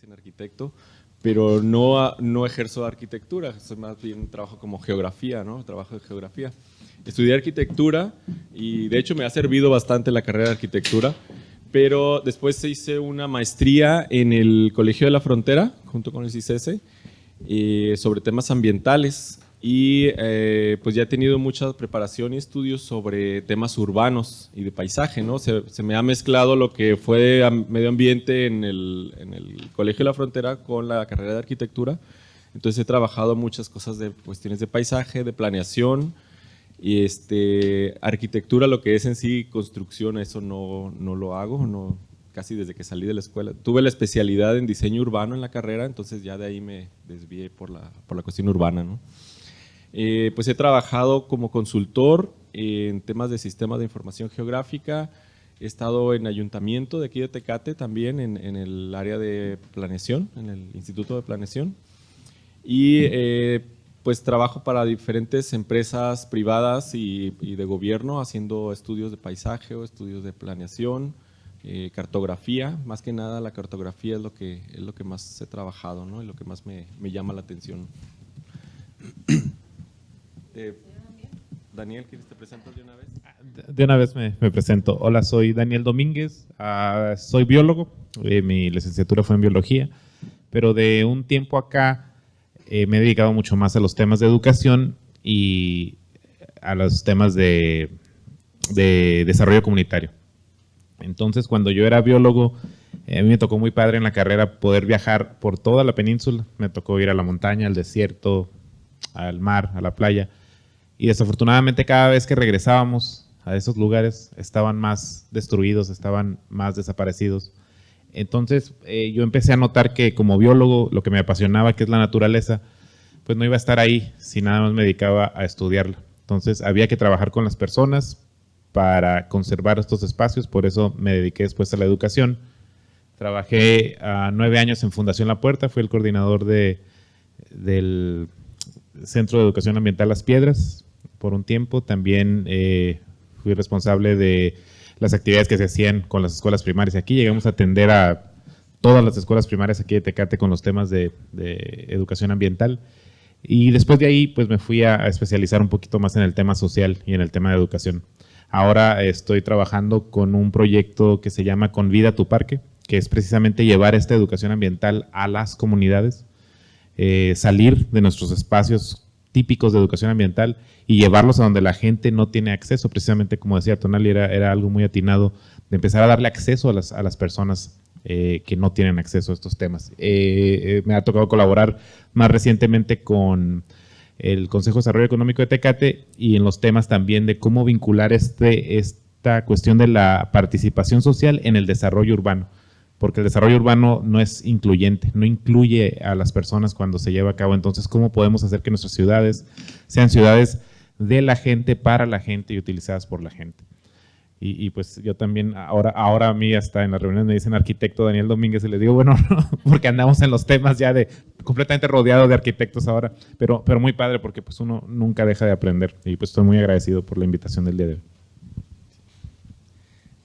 dicen arquitecto, pero no ejerzo arquitectura, soy más bien trabajo como geografía, ¿no? Trabajo de geografía. Estudié arquitectura y de hecho me ha servido bastante la carrera de arquitectura, pero después hice una maestría en el Colegio de la Frontera, junto con el CICESE, sobre temas ambientales y pues ya he tenido mucha preparación y estudios sobre temas urbanos y de paisaje, ¿no? Se me ha mezclado lo que fue medio ambiente en el Colegio de la Frontera con la carrera de arquitectura, entonces he trabajado muchas cosas de cuestiones de paisaje, de planeación y arquitectura, lo que es en sí construcción, eso no lo hago, no, casi desde que salí de la escuela. Tuve la especialidad en diseño urbano en la carrera, entonces ya de ahí me desvié por la cuestión urbana, ¿no? Pues he trabajado como consultor en temas de sistemas de información geográfica, he estado en ayuntamiento de aquí de Tecate también en el área de planeación, en el Instituto de Planeación y pues trabajo para diferentes empresas privadas y de gobierno haciendo estudios de paisaje o estudios de planeación, cartografía, más que nada la cartografía es lo que más he trabajado, ¿no? Y lo que más me llama la atención. Daniel, ¿quieres te presentas de una vez? De una vez me presento. Hola, soy Daniel Domínguez, soy biólogo, mi licenciatura fue en biología, pero de un tiempo acá me he dedicado mucho más a los temas de educación y a los temas de desarrollo comunitario. Entonces, cuando yo era biólogo, a mí me tocó muy padre en la carrera poder viajar por toda la península. Me tocó ir a la montaña, al desierto, al mar, a la playa. Y desafortunadamente cada vez que regresábamos a esos lugares estaban más destruidos, estaban más desaparecidos. Entonces yo empecé a notar que como biólogo lo que me apasionaba, que es la naturaleza, pues no iba a estar ahí si nada más me dedicaba a estudiarla. Entonces había que trabajar con las personas para conservar estos espacios, por eso me dediqué después a la educación. Trabajé 9 años en Fundación La Puerta, fui el coordinador del Centro de Educación Ambiental Las Piedras por un tiempo. También fui responsable de las actividades que se hacían con las escuelas primarias. Aquí llegamos a atender a todas las escuelas primarias aquí de Tecate con los temas de educación ambiental. Y después de ahí pues me fui a especializar un poquito más en el tema social y en el tema de educación. Ahora estoy trabajando con un proyecto que se llama Convida tu Parque, que es precisamente llevar esta educación ambiental a las comunidades, salir de nuestros espacios típicos de educación ambiental y llevarlos a donde la gente no tiene acceso. Precisamente como decía Tonali, era algo muy atinado de empezar a darle acceso a las personas que no tienen acceso a estos temas. Me ha tocado colaborar más recientemente con el Consejo de Desarrollo Económico de Tecate y en los temas también de cómo vincular esta cuestión de la participación social en el desarrollo urbano, porque el desarrollo urbano no es incluyente, no incluye a las personas cuando se lleva a cabo. Entonces, ¿cómo podemos hacer que nuestras ciudades sean ciudades de la gente, para la gente y utilizadas por la gente? Y pues yo también, ahora a mí hasta en las reuniones me dicen arquitecto Daniel Domínguez y les digo, bueno, no, porque andamos en los temas ya completamente rodeado de arquitectos ahora, pero muy padre porque pues uno nunca deja de aprender y pues estoy muy agradecido por la invitación del día de hoy.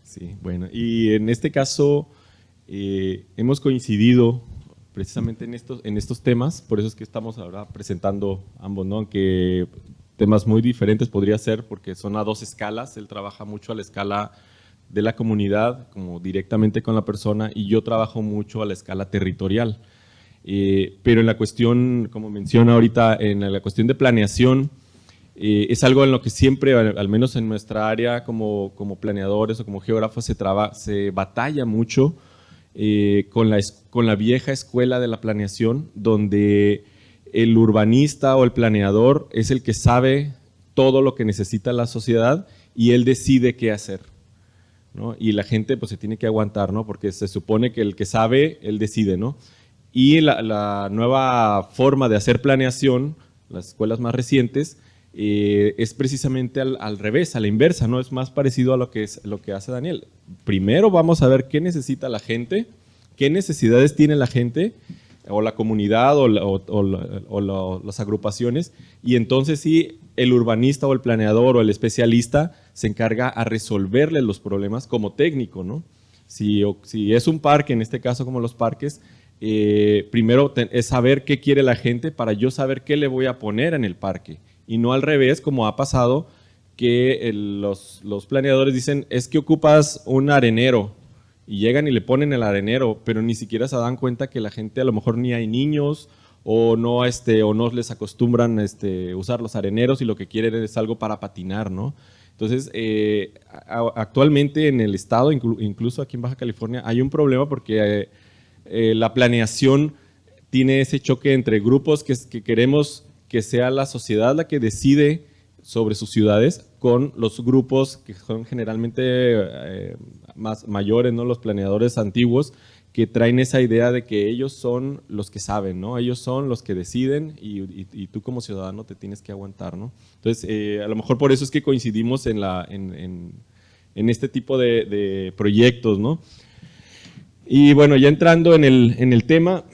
Sí, bueno, y en este caso hemos coincidido precisamente en estos temas, por eso es que estamos ahora presentando ambos, ¿no? Aunque temas muy diferentes podría ser porque son a 2 escalas, él trabaja mucho a la escala de la comunidad, como directamente con la persona, y yo trabajo mucho a la escala territorial. Pero en la cuestión, como menciona ahorita, en la cuestión de planeación, es algo en lo que siempre, al menos en nuestra área como planeadores o como geógrafos, se batalla mucho con la vieja escuela de la planeación, donde el urbanista o el planeador es el que sabe todo lo que necesita la sociedad y él decide qué hacer, ¿no? Y la gente pues se tiene que aguantar, ¿no? Porque se supone que el que sabe, él decide, ¿no? Y la nueva forma de hacer planeación, las escuelas más recientes, es precisamente al revés, a la inversa, ¿no? Es más parecido a lo que hace Daniel. Primero vamos a ver qué necesita la gente, qué necesidades tiene la gente, o la comunidad o las agrupaciones, y entonces sí, el urbanista o el planeador o el especialista se encarga a resolverle los problemas como técnico, ¿no? Si es un parque, en este caso como los parques, primero es saber qué quiere la gente para yo saber qué le voy a poner en el parque. Y no al revés, como ha pasado, que los planeadores dicen, es que ocupas un arenero, y llegan y le ponen el arenero, pero ni siquiera se dan cuenta que la gente, a lo mejor ni hay niños, o no les acostumbran usar los areneros y lo que quieren es algo para patinar, ¿no? Entonces, actualmente en el estado, incluso aquí en Baja California, hay un problema porque la planeación tiene ese choque entre grupos que queremos que sea la sociedad la que decide sobre sus ciudades, con los grupos que son generalmente más mayores, ¿no? Los planeadores antiguos, que traen esa idea de que ellos son los que saben, ¿no? Ellos son los que deciden y tú como ciudadano te tienes que aguantar, ¿no? Entonces, a lo mejor por eso es que coincidimos en este tipo de proyectos, ¿no? Y bueno, ya entrando en el tema,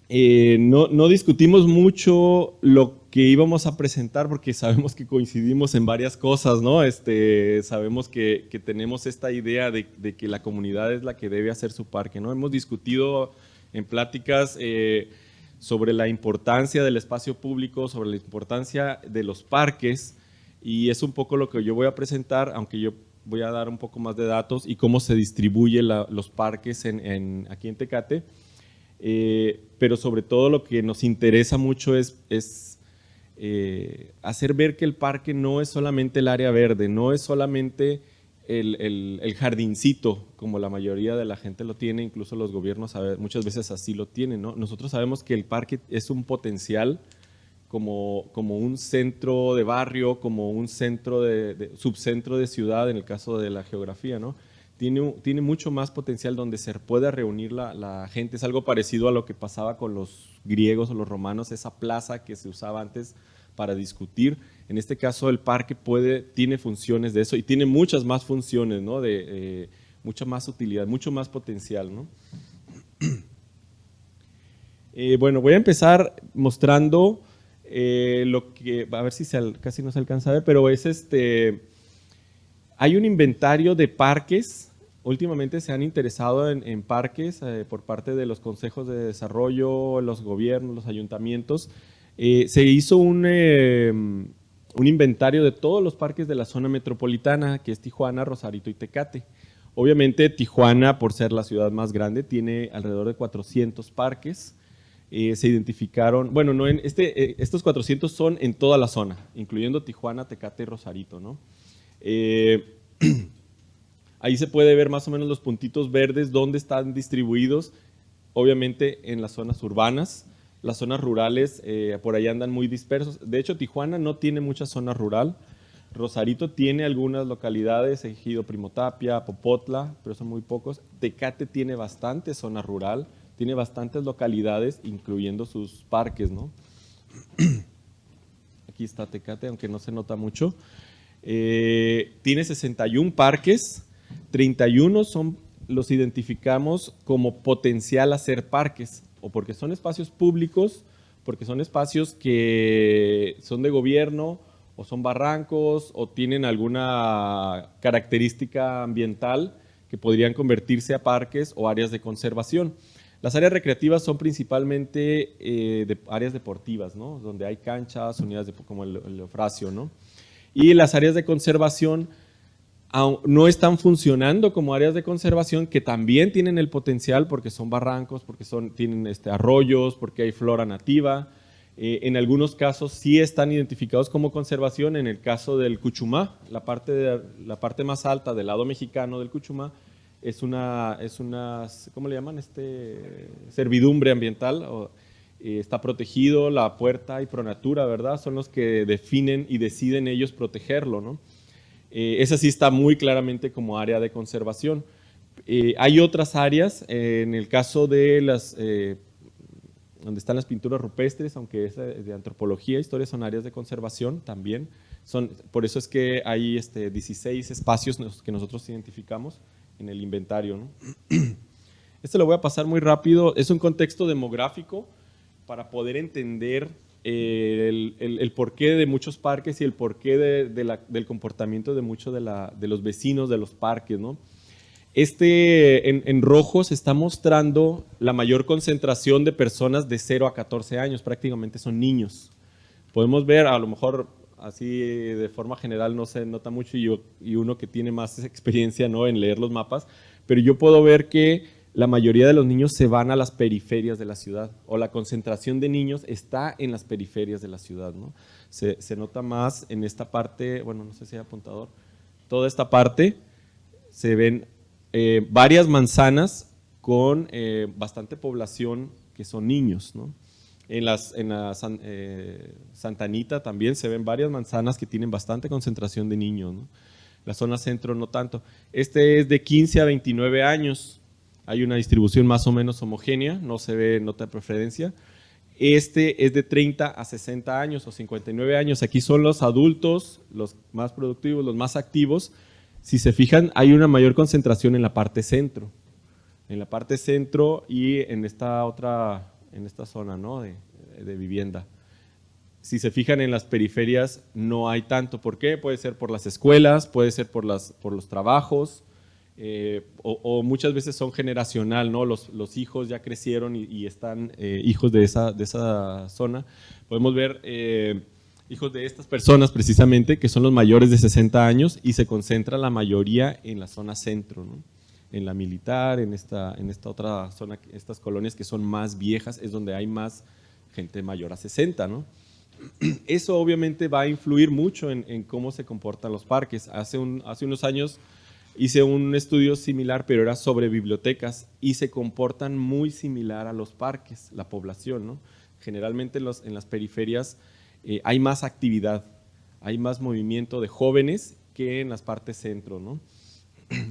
no discutimos mucho lo que íbamos a presentar porque sabemos que coincidimos en varias cosas, ¿no? Sabemos que tenemos esta idea de que la comunidad es la que debe hacer su parque, ¿no? Hemos discutido en pláticas sobre la importancia del espacio público, sobre la importancia de los parques, y es un poco lo que yo voy a presentar, aunque yo voy a dar un poco más de datos y cómo se distribuyen los parques aquí en Tecate. Pero sobre todo lo que nos interesa mucho es hacer ver que el parque no es solamente el área verde, no es solamente el jardincito, como la mayoría de la gente lo tiene, incluso los gobiernos muchas veces así lo tienen, ¿no? Nosotros sabemos que el parque es un potencial como un centro de barrio, como un subcentro de ciudad en el caso de la geografía, ¿no? Tiene mucho más potencial donde se pueda reunir la gente. Es algo parecido a lo que pasaba con los griegos o los romanos, esa plaza que se usaba antes para discutir. En este caso el parque tiene funciones de eso y tiene muchas más funciones, ¿no? Mucha más utilidad, mucho más potencial, ¿no? Bueno, voy a empezar mostrando lo que, a ver si casi no se alcanza a ver, pero es hay un inventario de parques. Últimamente se han interesado en parques por parte de los consejos de desarrollo, los gobiernos, los ayuntamientos. Se hizo un inventario de todos los parques de la zona metropolitana, que es Tijuana, Rosarito y Tecate. Obviamente Tijuana, por ser la ciudad más grande, tiene alrededor de 400 parques. Se identificaron, bueno, no estos 400 son en toda la zona, incluyendo Tijuana, Tecate y Rosarito, ¿no? Ahí se puede ver más o menos los puntitos verdes donde están distribuidos, obviamente en las zonas urbanas. Las zonas rurales por ahí andan muy dispersos. De hecho, Tijuana no tiene mucha zona rural. Rosarito tiene algunas localidades, Ejido Primotapia, Popotla, pero son muy pocos. Tecate tiene bastante zona rural, tiene bastantes localidades, incluyendo sus parques, ¿no? Aquí está Tecate, aunque no se nota mucho. Tiene 61 parques, 31 los identificamos como potencial a ser parques, o porque son espacios públicos, porque son espacios que son de gobierno, o son barrancos, o tienen alguna característica ambiental que podrían convertirse a parques o áreas de conservación. Las áreas recreativas son principalmente áreas deportivas, ¿no? Donde hay canchas, unidades como el Eufrasio, ¿no? Y las áreas de conservación no están funcionando como áreas de conservación, que también tienen el potencial porque son barrancos, porque tienen arroyos, porque hay flora nativa. En algunos casos sí están identificados como conservación. En el caso del Cuchumá, la parte más alta del lado mexicano del Cuchumá, es una ¿cómo le llaman? Servidumbre ambiental. Está protegido, la puerta y Pronatura, ¿verdad? Son los que definen y deciden ellos protegerlo, ¿no? Esa sí está muy claramente como área de conservación. Hay otras áreas, en el caso de donde están las pinturas rupestres, aunque es de antropología, historia, son áreas de conservación también. Por eso es que hay 16 espacios que nosotros identificamos en el inventario, ¿no? Lo voy a pasar muy rápido. Es un contexto demográfico para poder entender el porqué de muchos parques y el porqué del comportamiento de muchos de los vecinos de los parques, ¿no? En rojo se está mostrando la mayor concentración de personas de 0 a 14 años, prácticamente son niños. Podemos ver, a lo mejor así de forma general no se nota mucho y uno que tiene más experiencia, ¿no?, en leer los mapas, pero yo puedo ver que la mayoría de los niños se van a las periferias de la ciudad, o la concentración de niños está en las periferias de la ciudad, ¿no? Se nota más en esta parte, bueno, no sé si hay apuntador, toda esta parte se ven varias manzanas con bastante población que son niños, ¿no? En la Santa Anita también se ven varias manzanas que tienen bastante concentración de niños, ¿no? La zona centro no tanto. Este es de 15 a 29 años. Hay una distribución más o menos homogénea, no se ve nota de preferencia. Este es de 30 a 60 años o 59 años. Aquí son los adultos, los más productivos, los más activos. Si se fijan, hay una mayor concentración en la parte centro. En la parte centro y en esta otra, en esta zona, ¿no?, de vivienda. Si se fijan en las periferias no hay tanto. ¿Por qué? Puede ser por las escuelas, puede ser por los trabajos, o muchas veces son generacional, ¿no? Los hijos ya crecieron y están hijos de esa zona. Podemos ver hijos de estas personas precisamente, que son los mayores de 60 años y se concentra la mayoría en la zona centro, ¿no? En la Militar, en esta otra zona, estas colonias que son más viejas, es donde hay más gente mayor a 60, ¿no? Eso obviamente va a influir mucho en cómo se comportan los parques. Hace unos años hice un estudio similar, pero era sobre bibliotecas y se comportan muy similar a los parques, la población, ¿no? Generalmente en las periferias hay más actividad, hay más movimiento de jóvenes que en las partes centro, ¿no?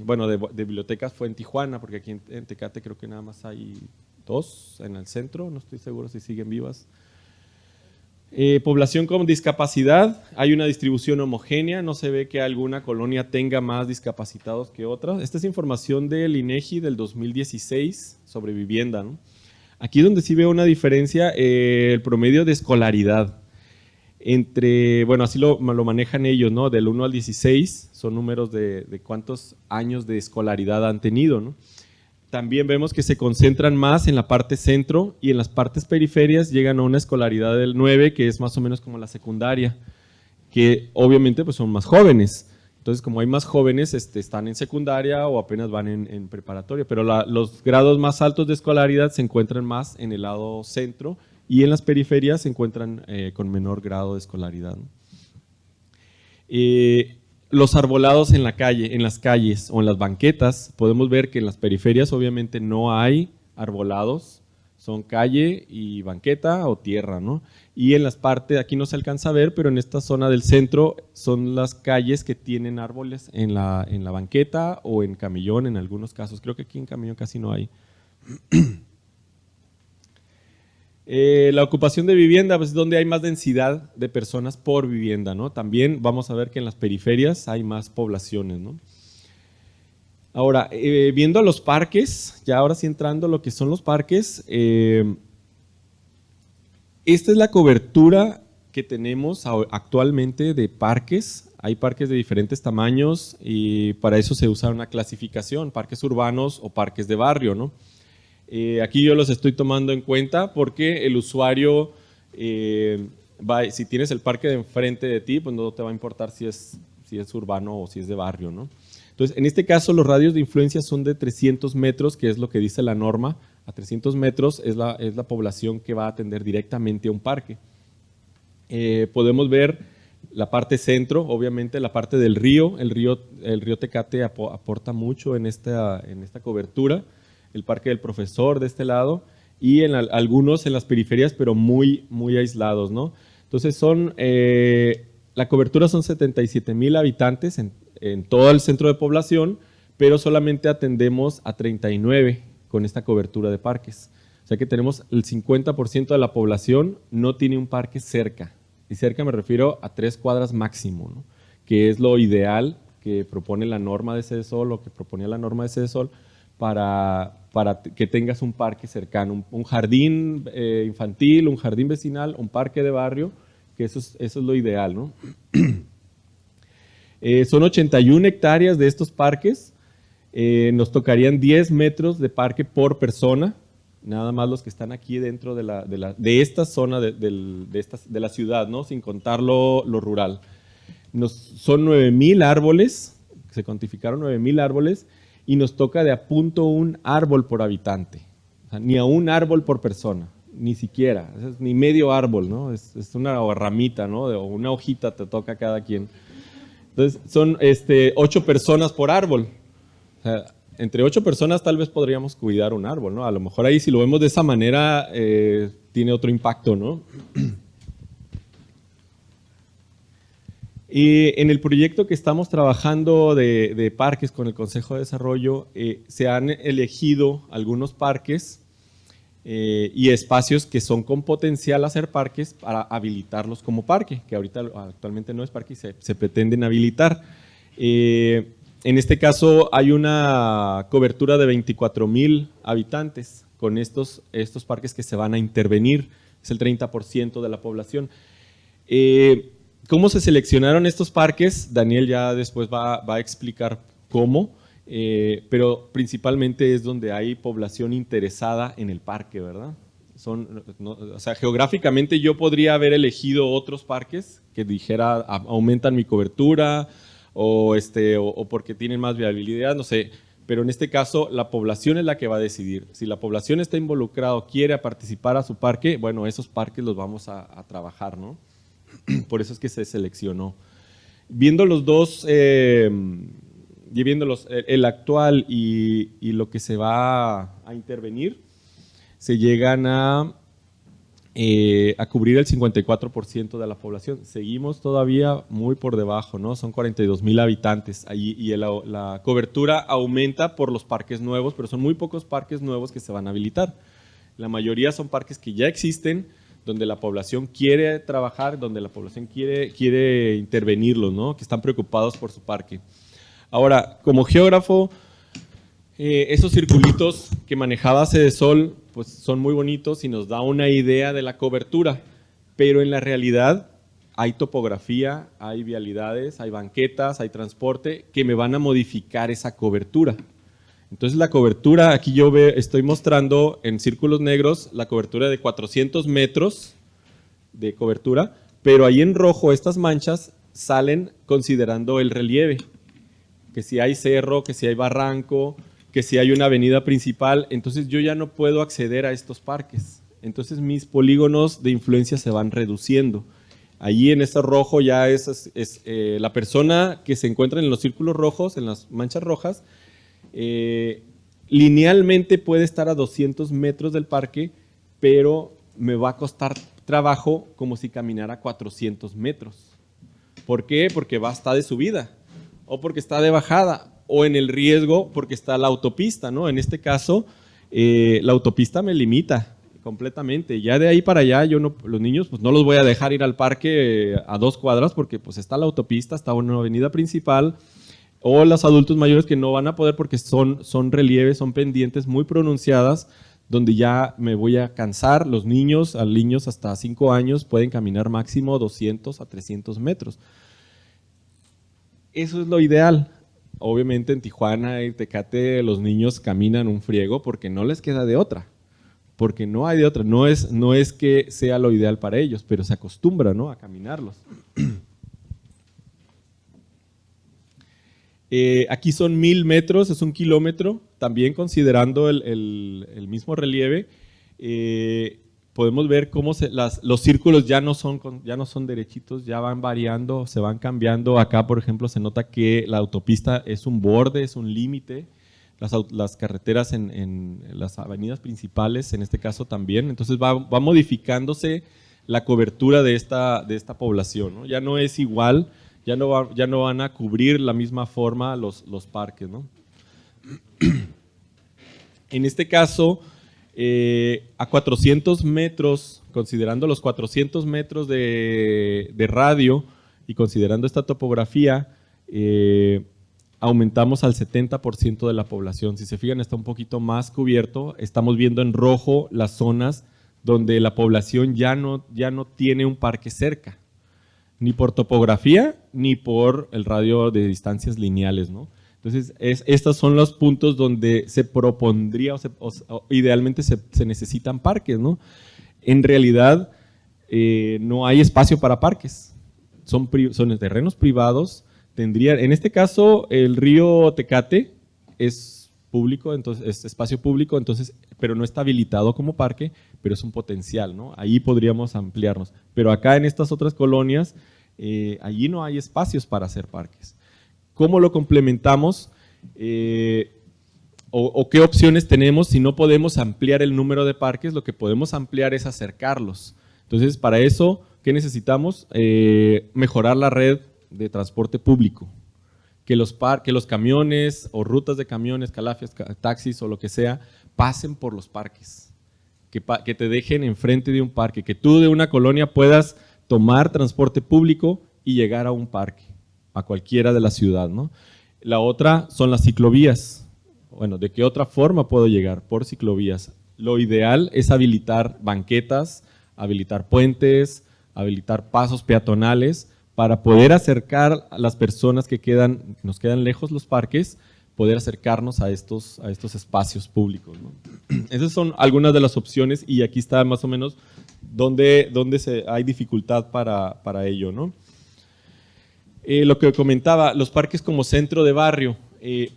Bueno, de bibliotecas fue en Tijuana, porque aquí en Tecate creo que nada más hay 2 en el centro, no estoy seguro si siguen vivas. Población con discapacidad, hay una distribución homogénea, no se ve que alguna colonia tenga más discapacitados que otras. Esta es información del INEGI del 2016 sobre vivienda, ¿no? Aquí donde sí veo una diferencia, el promedio de escolaridad. Bueno, así lo manejan ellos, ¿no? Del 1 al 16 son números de cuántos años de escolaridad han tenido, ¿no? También vemos que se concentran más en la parte centro y en las partes periferias llegan a una escolaridad del 9, que es más o menos como la secundaria, que obviamente pues son más jóvenes. Entonces, como hay más jóvenes, están en secundaria o apenas van en preparatoria, pero los grados más altos de escolaridad se encuentran más en el lado centro y en las periferias se encuentran con menor grado de escolaridad, ¿no? Los arbolados en la calle, en las calles o en las banquetas, podemos ver que en las periferias obviamente no hay arbolados, son calle y banqueta o tierra, ¿no? Y en las partes, aquí no se alcanza a ver, pero en esta zona del centro son las calles que tienen árboles en la banqueta o en camellón en algunos casos. Creo que aquí en camellón casi no hay. La ocupación de vivienda, pues es donde hay más densidad de personas por vivienda, ¿no? También vamos a ver que en las periferias hay más poblaciones, ¿no? Ahora, viendo los parques, ya ahora sí entrando a lo que son los parques, esta es la cobertura que tenemos actualmente de parques. Hay parques de diferentes tamaños y para eso se usa una clasificación, parques urbanos o parques de barrio, ¿no? Aquí yo los estoy tomando en cuenta porque el usuario, si tienes el parque de enfrente de ti, pues no te va a importar si es urbano o si es de barrio, ¿no? Entonces, en este caso, los radios de influencia son de 300 metros, que es lo que dice la norma. A 300 metros es la población que va a atender directamente a un parque. Podemos ver la parte centro, obviamente la parte del río. El río Tecate aporta mucho en esta cobertura. El Parque del Profesor de este lado y algunos en las periferias, pero muy, muy aislados, ¿no? Entonces la cobertura son 77,000 habitantes en todo el centro de población, pero solamente atendemos a 39 con esta cobertura de parques. O sea que tenemos el 50% de la población no tiene un parque cerca, y cerca me refiero a 3 cuadras máximo, ¿no? Que es lo ideal que propone la norma de CEDESOL o que proponía la norma de CEDESOL, para que tengas un parque cercano, un jardín infantil, un jardín vecinal, un parque de barrio, que eso es lo ideal, ¿no? Son 81 hectáreas de estos parques. nos tocarían 10 metros de parque por persona, nada más los que están aquí dentro de esta zona de la ciudad, ¿no? Sin contar lo rural. Son 9,000 árboles, se cuantificaron 9,000 árboles, y nos toca de a punto un árbol por habitante, o sea, ni a un árbol por persona, ni siquiera, ni medio árbol, ¿no? Es una ramita, ¿no? O una hojita te toca a cada quien. Entonces son 8 personas por árbol. O sea, entre 8 personas tal vez podríamos cuidar un árbol, ¿no? A lo mejor ahí si lo vemos de esa manera tiene otro impacto, ¿no? Y en el proyecto que estamos trabajando de parques con el Consejo de Desarrollo, se han elegido algunos parques y espacios que son con potencial a ser parques para habilitarlos como parque, que actualmente no es parque y se pretenden habilitar. En este caso hay una cobertura de 24,000 habitantes con estos parques que se van a intervenir, es el 30% de la población. ¿Cómo se seleccionaron estos parques? Daniel ya después va a explicar cómo, pero principalmente es donde hay población interesada en el parque, ¿verdad? O sea, geográficamente yo podría haber elegido otros parques que dijera aumentan mi cobertura o porque tienen más viabilidad, no sé, pero en este caso la población es la que va a decidir. Si la población está involucrada, quiere participar a su parque, bueno, esos parques los vamos a trabajar, ¿no? Por eso es que se seleccionó. Viendo los dos, el actual y lo que se va a intervenir, se llegan a cubrir el 54% de la población. Seguimos todavía muy por debajo, ¿no? Son 42,000 habitantes allí y la cobertura aumenta por los parques nuevos, pero son muy pocos parques nuevos que se van a habilitar. La mayoría son parques que ya existen, donde la población quiere trabajar, donde la población quiere intervenirlos, ¿no? Que están preocupados por su parque. Ahora, como geógrafo, esos circulitos que manejaba Cedesol, pues son muy bonitos y nos da una idea de la cobertura, pero en la realidad hay topografía, hay vialidades, hay banquetas, hay transporte que me van a modificar esa cobertura. Entonces la cobertura, aquí yo estoy mostrando en círculos negros la cobertura de 400 metros de cobertura, pero ahí en rojo estas manchas salen considerando el relieve, que si hay cerro, que si hay barranco, que si hay una avenida principal, entonces yo ya no puedo acceder a estos parques. Entonces mis polígonos de influencia se van reduciendo. Allí en este rojo ya es la persona que se encuentra en los círculos rojos, en las manchas rojas, linealmente puede estar a 200 metros del parque, pero me va a costar trabajo como si caminara 400 metros. ¿Por qué? Porque va a estar de subida, o porque está de bajada, o en el riesgo porque está la autopista, ¿no? En este caso, la autopista me limita completamente. Ya de ahí para allá, los niños pues no los voy a dejar ir al parque a 2 cuadras porque pues está la autopista, está una avenida principal, o los adultos mayores que no van a poder porque son relieves, son pendientes muy pronunciadas, donde ya me voy a cansar. Los niños hasta 5 años pueden caminar máximo 200 a 300 metros. Eso es lo ideal. Obviamente en Tijuana y Tecate los niños caminan un friego porque no les queda de otra, porque no hay de otra. No es que sea lo ideal para ellos, pero se acostumbran, ¿no?, a caminarlos. Aquí son 1000 metros, es 1 kilómetro, también considerando el mismo relieve. Podemos ver cómo los círculos ya no son derechitos, ya van variando, se van cambiando. Acá, por ejemplo, se nota que la autopista es un borde, es un límite. Las carreteras en las avenidas principales, en este caso también. Entonces va modificándose la cobertura de esta población, ¿no? Ya no es igual. Ya no van a cubrir la misma forma los parques, ¿no? En este caso, a 400 metros, considerando los 400 metros de radio y considerando esta topografía, aumentamos al 70% de la población. Si se fijan, está un poquito más cubierto. Estamos viendo en rojo las zonas donde la población ya no tiene un parque cerca, ni por topografía, ni por el radio de distancias lineales, ¿no? Entonces, estos son los puntos donde se propondría o idealmente se necesitan parques, ¿no? En realidad, no hay espacio para parques. Son terrenos privados. En este caso, el río Tecate es público, entonces es espacio público, entonces, pero no está habilitado como parque, pero es un potencial, ¿no? Ahí podríamos ampliarnos. Pero acá en estas otras colonias, allí no hay espacios para hacer parques. ¿Cómo lo complementamos? ¿O qué opciones tenemos si no podemos ampliar el número de parques? Lo que podemos ampliar es acercarlos. Entonces, para eso, ¿qué necesitamos? Mejorar la red de transporte público. Que los camiones o rutas de camiones, calafias, taxis o lo que sea, pasen por los parques. Que te dejen enfrente de un parque. Que tú de una colonia puedas tomar transporte público y llegar a un parque, a cualquiera de la ciudad, ¿no? La otra son las ciclovías. Bueno, ¿de qué otra forma puedo llegar? Por ciclovías. Lo ideal es habilitar banquetas, habilitar puentes, habilitar pasos peatonales para poder acercar a las personas que nos quedan lejos los parques, poder acercarnos a estos espacios públicos, ¿no? Esas son algunas de las opciones y aquí está más o menos donde hay dificultad para ello, ¿no? Lo que comentaba, los parques como centro de barrio.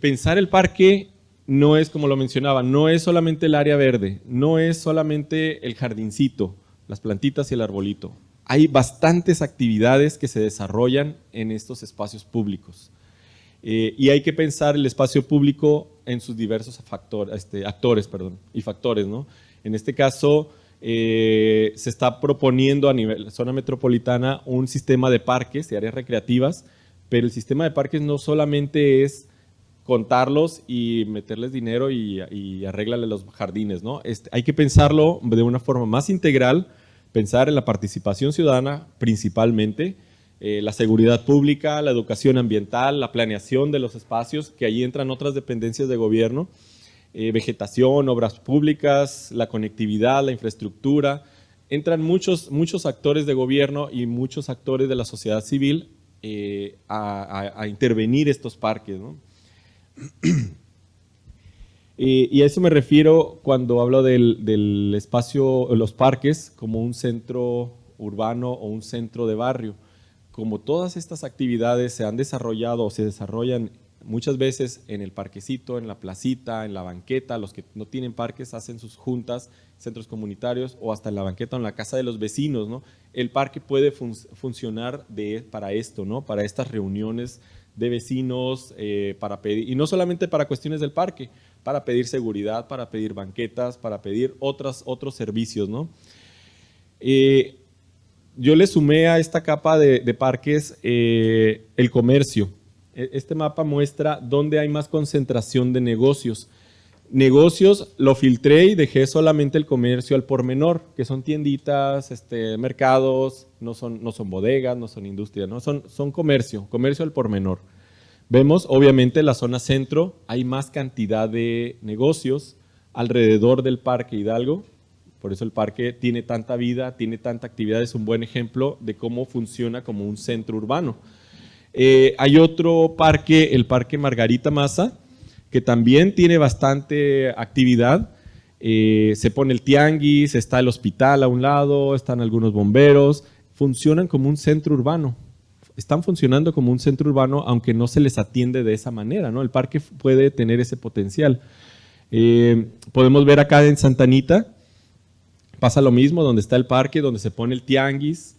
Pensar el parque no es, como lo mencionaba, no es solamente el área verde, no es solamente el jardincito, las plantitas y el arbolito. Hay bastantes actividades que se desarrollan en estos espacios públicos. Y hay que pensar el espacio público en sus diversos actores y factores, ¿no? En este caso, se está proponiendo a nivel zona metropolitana un sistema de parques y áreas recreativas, pero el sistema de parques no solamente es contarlos y meterles dinero y arreglarle los jardines, ¿no? Hay que pensarlo de una forma más integral, pensar en la participación ciudadana principalmente, la seguridad pública, la educación ambiental, la planeación de los espacios, que ahí entran otras dependencias de gobierno, vegetación, obras públicas, la conectividad, la infraestructura. Entran muchos actores de gobierno y muchos actores de la sociedad civil a intervenir estos parques, ¿no? Y a eso me refiero cuando hablo del espacio, los parques como un centro urbano o un centro de barrio. Como todas estas actividades se han desarrollado o se desarrollan muchas veces en el parquecito, en la placita, en la banqueta, los que no tienen parques hacen sus juntas, centros comunitarios o hasta en la banqueta o en la casa de los vecinos, ¿no? El parque puede funcionar para esto, ¿no? Para estas reuniones de vecinos, para pedir, y no solamente para cuestiones del parque, para pedir seguridad, para pedir banquetas, para pedir otros servicios, ¿no? Yo le sumé a esta capa de parques el comercio. Este mapa muestra dónde hay más concentración de negocios. Negocios lo filtré y dejé solamente el comercio al por menor, que son tienditas, mercados, no son bodegas, no son industria, ¿no? Son comercio al por menor. Vemos, obviamente, la zona centro, hay más cantidad de negocios alrededor del Parque Hidalgo, por eso el parque tiene tanta vida, tiene tanta actividad, es un buen ejemplo de cómo funciona como un centro urbano. Hay otro parque, el Parque Margarita Maza, que también tiene bastante actividad. Se pone el tianguis, está el hospital a un lado, están algunos bomberos, funcionan como un centro urbano. Están funcionando como un centro urbano, aunque no se les atiende de esa manera, ¿no? El parque puede tener ese potencial. Podemos ver acá en Santa Anita, pasa lo mismo, donde está el parque, donde se pone el tianguis,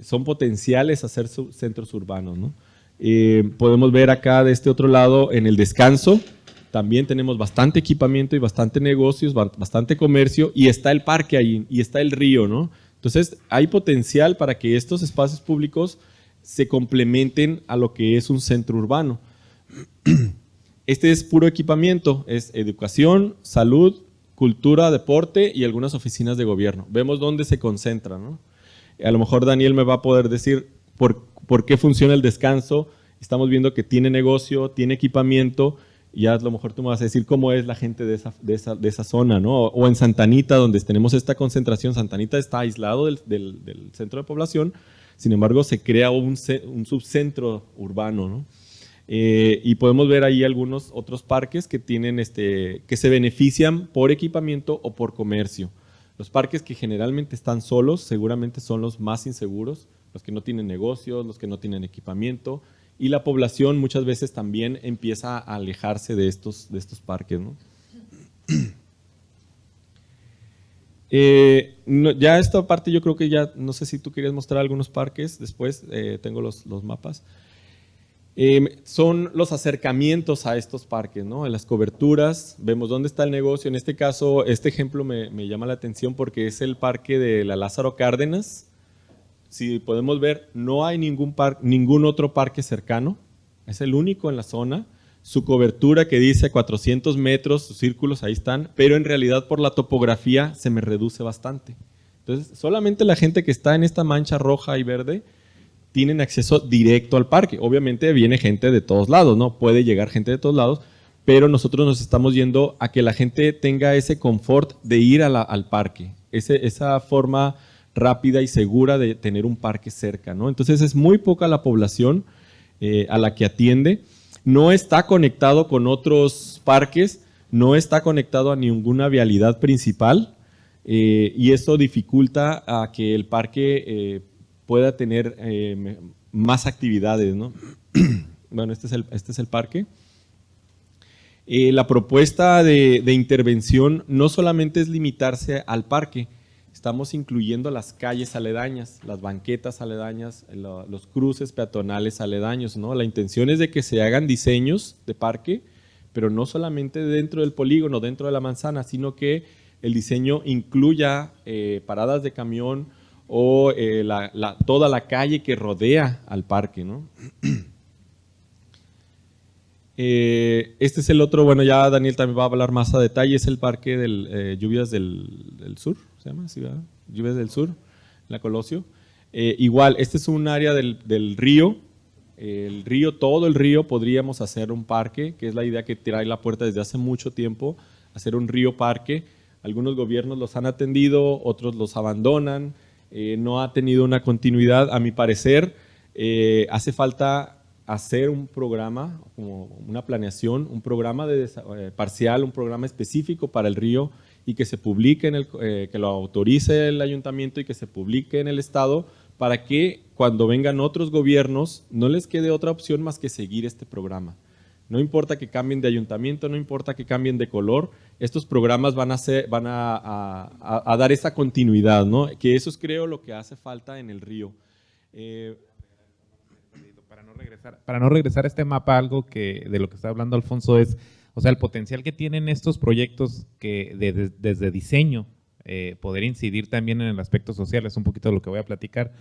son potenciales a ser centros urbanos, ¿no? Podemos ver acá de este otro lado en el Descanso, también tenemos bastante equipamiento y bastante negocios, bastante comercio, y está el parque ahí, y está el río, ¿no? Entonces hay potencial para que estos espacios públicos se complementen a lo que es un centro urbano. Este es puro equipamiento, es educación, salud, cultura, deporte y algunas oficinas de gobierno. Vemos dónde se concentra, ¿no? A lo mejor Daniel me va a poder decir por qué funciona el Descanso. Estamos viendo que tiene negocio, tiene equipamiento, y ya a lo mejor tú me vas a decir cómo es la gente de esa zona, ¿no? O en Santa Anita, donde tenemos esta concentración. Santa Anita está aislado del centro de población, sin embargo se crea un subcentro urbano, ¿no? Y podemos ver ahí algunos otros parques que tienen que se benefician por equipamiento o por comercio. Los parques que generalmente están solos seguramente son los más inseguros, los que no tienen negocios, los que no tienen equipamiento, y la población muchas veces también empieza a alejarse de estos parques, ¿no? Ya esta parte yo creo que ya, no sé si tú querías mostrar algunos parques, después tengo los mapas. Son los acercamientos a estos parques, ¿no? En las coberturas, vemos dónde está el negocio. En este caso, este ejemplo me llama la atención porque es el parque de la Lázaro Cárdenas. Si podemos ver, no hay ningún otro parque cercano, es el único en la zona. Su cobertura que dice 400 metros, sus círculos ahí están, pero en realidad por la topografía se me reduce bastante. Entonces, solamente la gente que está en esta mancha roja y verde tienen acceso directo al parque. Obviamente viene gente de todos lados, ¿no? Puede llegar gente de todos lados, pero nosotros nos estamos yendo a que la gente tenga ese confort de ir al parque, esa forma rápida y segura de tener un parque cerca, ¿no? Entonces es muy poca la población a la que atiende, no está conectado con otros parques, no está conectado a ninguna vialidad principal y eso dificulta a que el parque pueda tener más actividades, ¿no? Bueno, este es el parque. La propuesta de intervención no solamente es limitarse al parque, estamos incluyendo las calles aledañas, las banquetas aledañas, los cruces peatonales aledaños, ¿no? La intención es de que se hagan diseños de parque, pero no solamente dentro del polígono, dentro de la manzana, sino que el diseño incluya paradas de camión o toda la calle que rodea al parque, ¿no? Este es el otro, bueno, ya Daniel también va a hablar más a detalle, es el parque de Lluvias del Sur, ¿se llama así, verdad? Lluvias del Sur, la Colosio. Igual, este es un área del río, todo el río podríamos hacer un parque, que es la idea que trae La Puerta desde hace mucho tiempo, hacer un río parque. Algunos gobiernos los han atendido, otros los abandonan, no ha tenido una continuidad. A mi parecer, hace falta hacer un programa, como una planeación, un programa parcial, un programa específico para el río y que se publique, que lo autorice el ayuntamiento y que se publique en el estado para que cuando vengan otros gobiernos no les quede otra opción más que seguir este programa. No importa que cambien de ayuntamiento, no importa que cambien de color, estos programas van a dar esa continuidad, ¿no? Que eso es, creo, lo que hace falta en el río. Para no regresar a este mapa, algo que de lo que está hablando Alfonso es, o sea, el potencial que tienen estos proyectos que desde diseño poder incidir también en el aspecto social, es un poquito de lo que voy a platicar,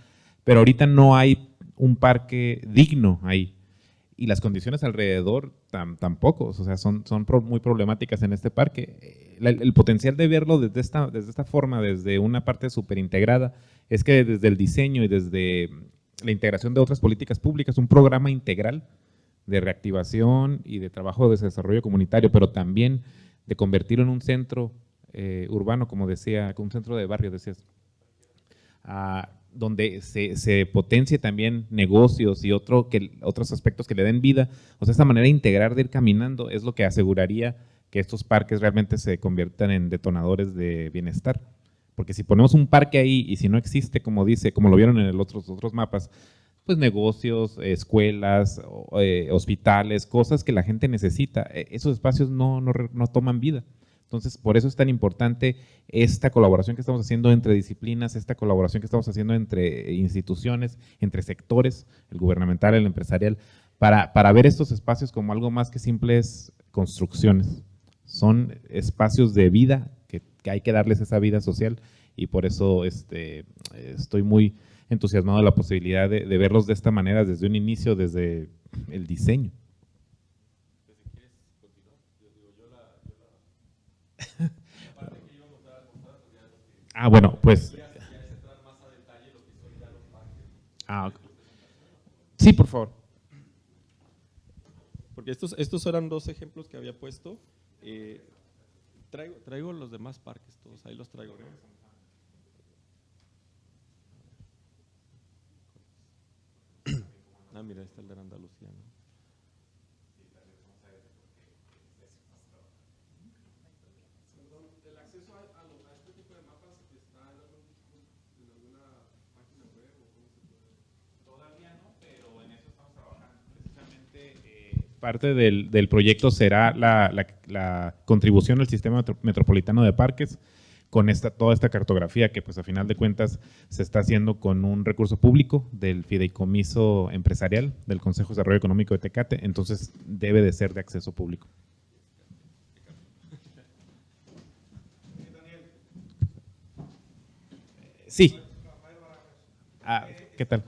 pero ahorita no hay un parque digno ahí y las condiciones alrededor tampoco, o sea, son muy problemáticas en este parque. El potencial de verlo desde esta forma, desde una parte súper integrada, es que desde el diseño y desde la integración de otras políticas públicas, un programa integral de reactivación y de trabajo de desarrollo comunitario, pero también de convertirlo en un centro urbano, como decía, un centro de barrio, decías, donde se potencie también negocios y otros aspectos que le den vida. O sea, esta manera integral de ir caminando es lo que aseguraría que estos parques realmente se conviertan en detonadores de bienestar. Porque si ponemos un parque ahí y si no existe, como lo vieron en otros mapas, pues negocios, escuelas, hospitales, cosas que la gente necesita, esos espacios no toman vida. Entonces, por eso es tan importante esta colaboración que estamos haciendo entre disciplinas, esta colaboración que estamos haciendo entre instituciones, entre sectores, el gubernamental, el empresarial, para ver estos espacios como algo más que simples construcciones. Son espacios de vida que hay que darles esa vida social y por eso estoy muy entusiasmado de la posibilidad de verlos de esta manera desde un inicio, desde el diseño. Bueno, pues… Sí, por favor. Porque estos eran dos ejemplos que había puesto. Traigo los demás parques, todos ahí los traigo, ¿no? Mira, este es el de Andalucía, ¿no? parte del proyecto será la contribución al sistema metropolitano de parques con toda esta cartografía que pues a final de cuentas se está haciendo con un recurso público del fideicomiso empresarial del Consejo de Desarrollo Económico de Tecate, entonces debe de ser de acceso público. Sí. ¿Qué tal?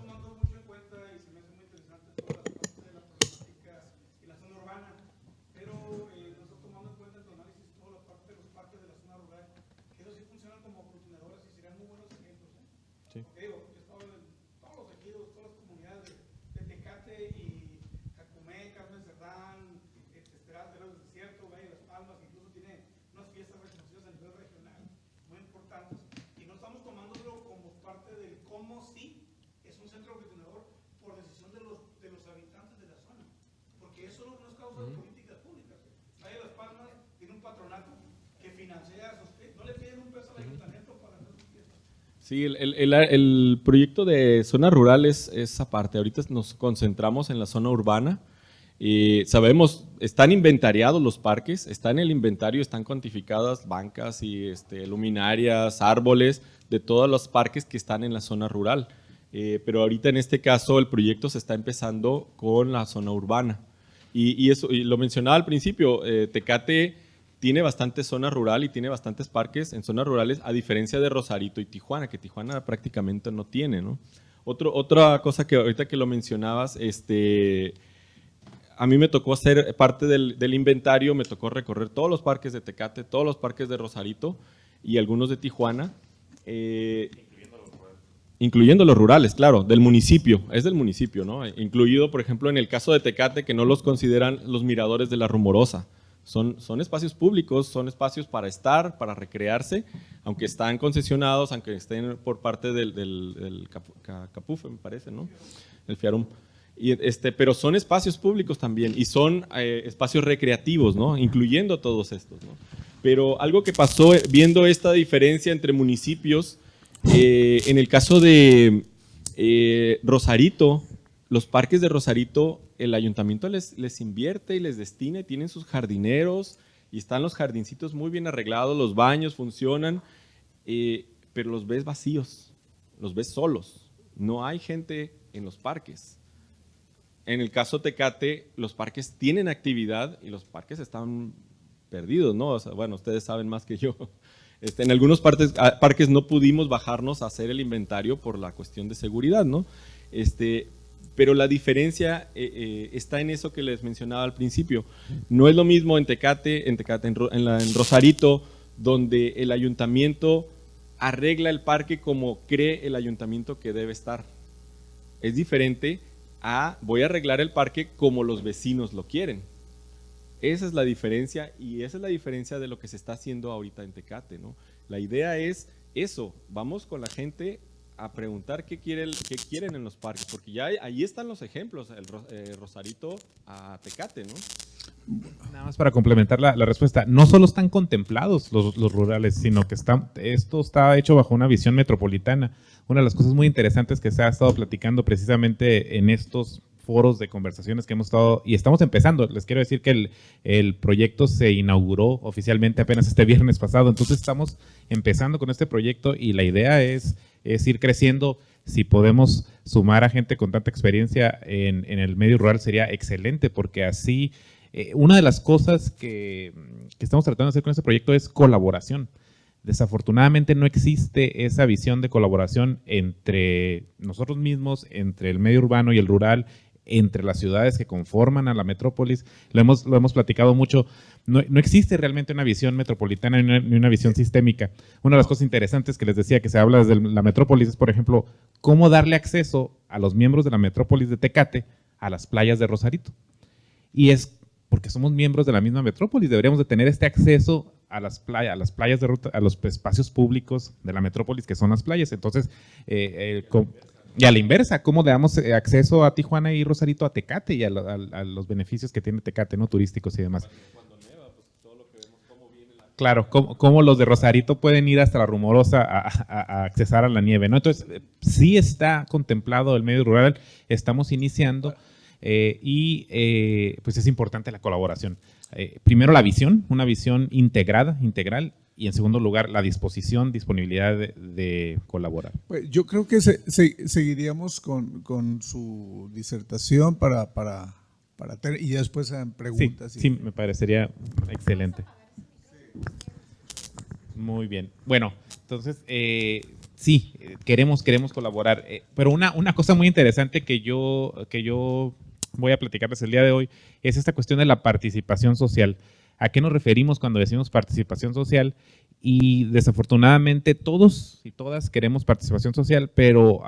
Sí, el proyecto de zona rural es aparte. Ahorita nos concentramos en la zona urbana. Sabemos, están inventariados los parques, está en el inventario, están cuantificadas bancas y luminarias, árboles, de todos los parques que están en la zona rural. Pero ahorita en este caso el proyecto se está empezando con la zona urbana. Y lo mencionaba al principio, Tecate tiene bastante zona rural y tiene bastantes parques en zonas rurales, a diferencia de Rosarito y Tijuana, que Tijuana prácticamente no tiene, ¿no? Otra cosa que ahorita que lo mencionabas, a mí me tocó ser parte del inventario, me tocó recorrer todos los parques de Tecate, todos los parques de Rosarito y algunos de Tijuana, incluyendo los rurales, claro, del municipio, es del municipio, ¿no? Incluido, por ejemplo, en el caso de Tecate, que no los consideran los miradores de la Rumorosa. Son espacios públicos, son espacios para estar, para recrearse, aunque están concesionados, aunque estén por parte del Capufe, me parece, ¿no? El Fiarum. Pero son espacios públicos también y son espacios recreativos, ¿no? Incluyendo todos estos, ¿no? Pero algo que pasó viendo esta diferencia entre municipios, en el caso de Rosarito, los parques de Rosarito, el ayuntamiento les invierte y les destina, y tienen sus jardineros y están los jardincitos muy bien arreglados, los baños funcionan, pero los ves vacíos, los ves solos, no hay gente en los parques. En el caso Tecate, los parques tienen actividad y los parques están perdidos, ¿no? O sea, bueno, ustedes saben más que yo. En algunos parques no pudimos bajarnos a hacer el inventario por la cuestión de seguridad, ¿no? Pero la diferencia está en eso que les mencionaba al principio. No es lo mismo en Rosarito, donde el ayuntamiento arregla el parque como cree el ayuntamiento que debe estar. Es diferente a voy a arreglar el parque como los vecinos lo quieren. Esa es la diferencia y esa es la diferencia de lo que se está haciendo ahorita en Tecate, ¿no? La idea es eso, vamos con la gente a preguntar qué quieren en los parques, porque ya ahí están los ejemplos, Rosarito a Tecate, ¿no? Nada más para complementar la respuesta, no solo están contemplados los rurales, sino que esto está hecho bajo una visión metropolitana. Una de las cosas muy interesantes que se ha estado platicando precisamente en estos foros de conversaciones que hemos estado, y estamos empezando, les quiero decir que el proyecto se inauguró oficialmente apenas este viernes pasado, entonces estamos empezando con este proyecto y la idea es ir creciendo. Si podemos sumar a gente con tanta experiencia en el medio rural sería excelente, porque así, una de las cosas que estamos tratando de hacer con este proyecto es colaboración. Desafortunadamente no existe esa visión de colaboración entre nosotros mismos, entre el medio urbano y el rural, entre las ciudades que conforman a la metrópolis. Lo hemos platicado mucho. No existe realmente una visión metropolitana ni una visión sistémica. Una de las cosas interesantes que les decía que se habla desde la metrópolis es, por ejemplo, cómo darle acceso a los miembros de la metrópolis de Tecate a las playas de Rosarito. Y es porque somos miembros de la misma metrópolis, deberíamos de tener este acceso a las playas de ruta, a los espacios públicos de la metrópolis que son las playas. Entonces, y a la inversa, ¿cómo le damos acceso a Tijuana y Rosarito a Tecate y a los beneficios que tiene Tecate, ¿no? Turísticos y demás? Claro, cómo los de Rosarito pueden ir hasta la Rumorosa a accesar a la nieve, ¿no? Entonces, sí está contemplado el medio rural, estamos iniciando. Pues es importante la colaboración. Primero la visión, una visión integrada, integral, y en segundo lugar la disponibilidad de colaborar. Pues yo creo que seguiríamos con su disertación y después preguntas. Sí, me parecería excelente. Muy bien. Bueno, entonces, sí, queremos colaborar. Pero una cosa muy interesante que yo voy a platicarles el día de hoy es esta cuestión de la participación social. ¿A qué nos referimos cuando decimos participación social? Y desafortunadamente todos y todas queremos participación social, pero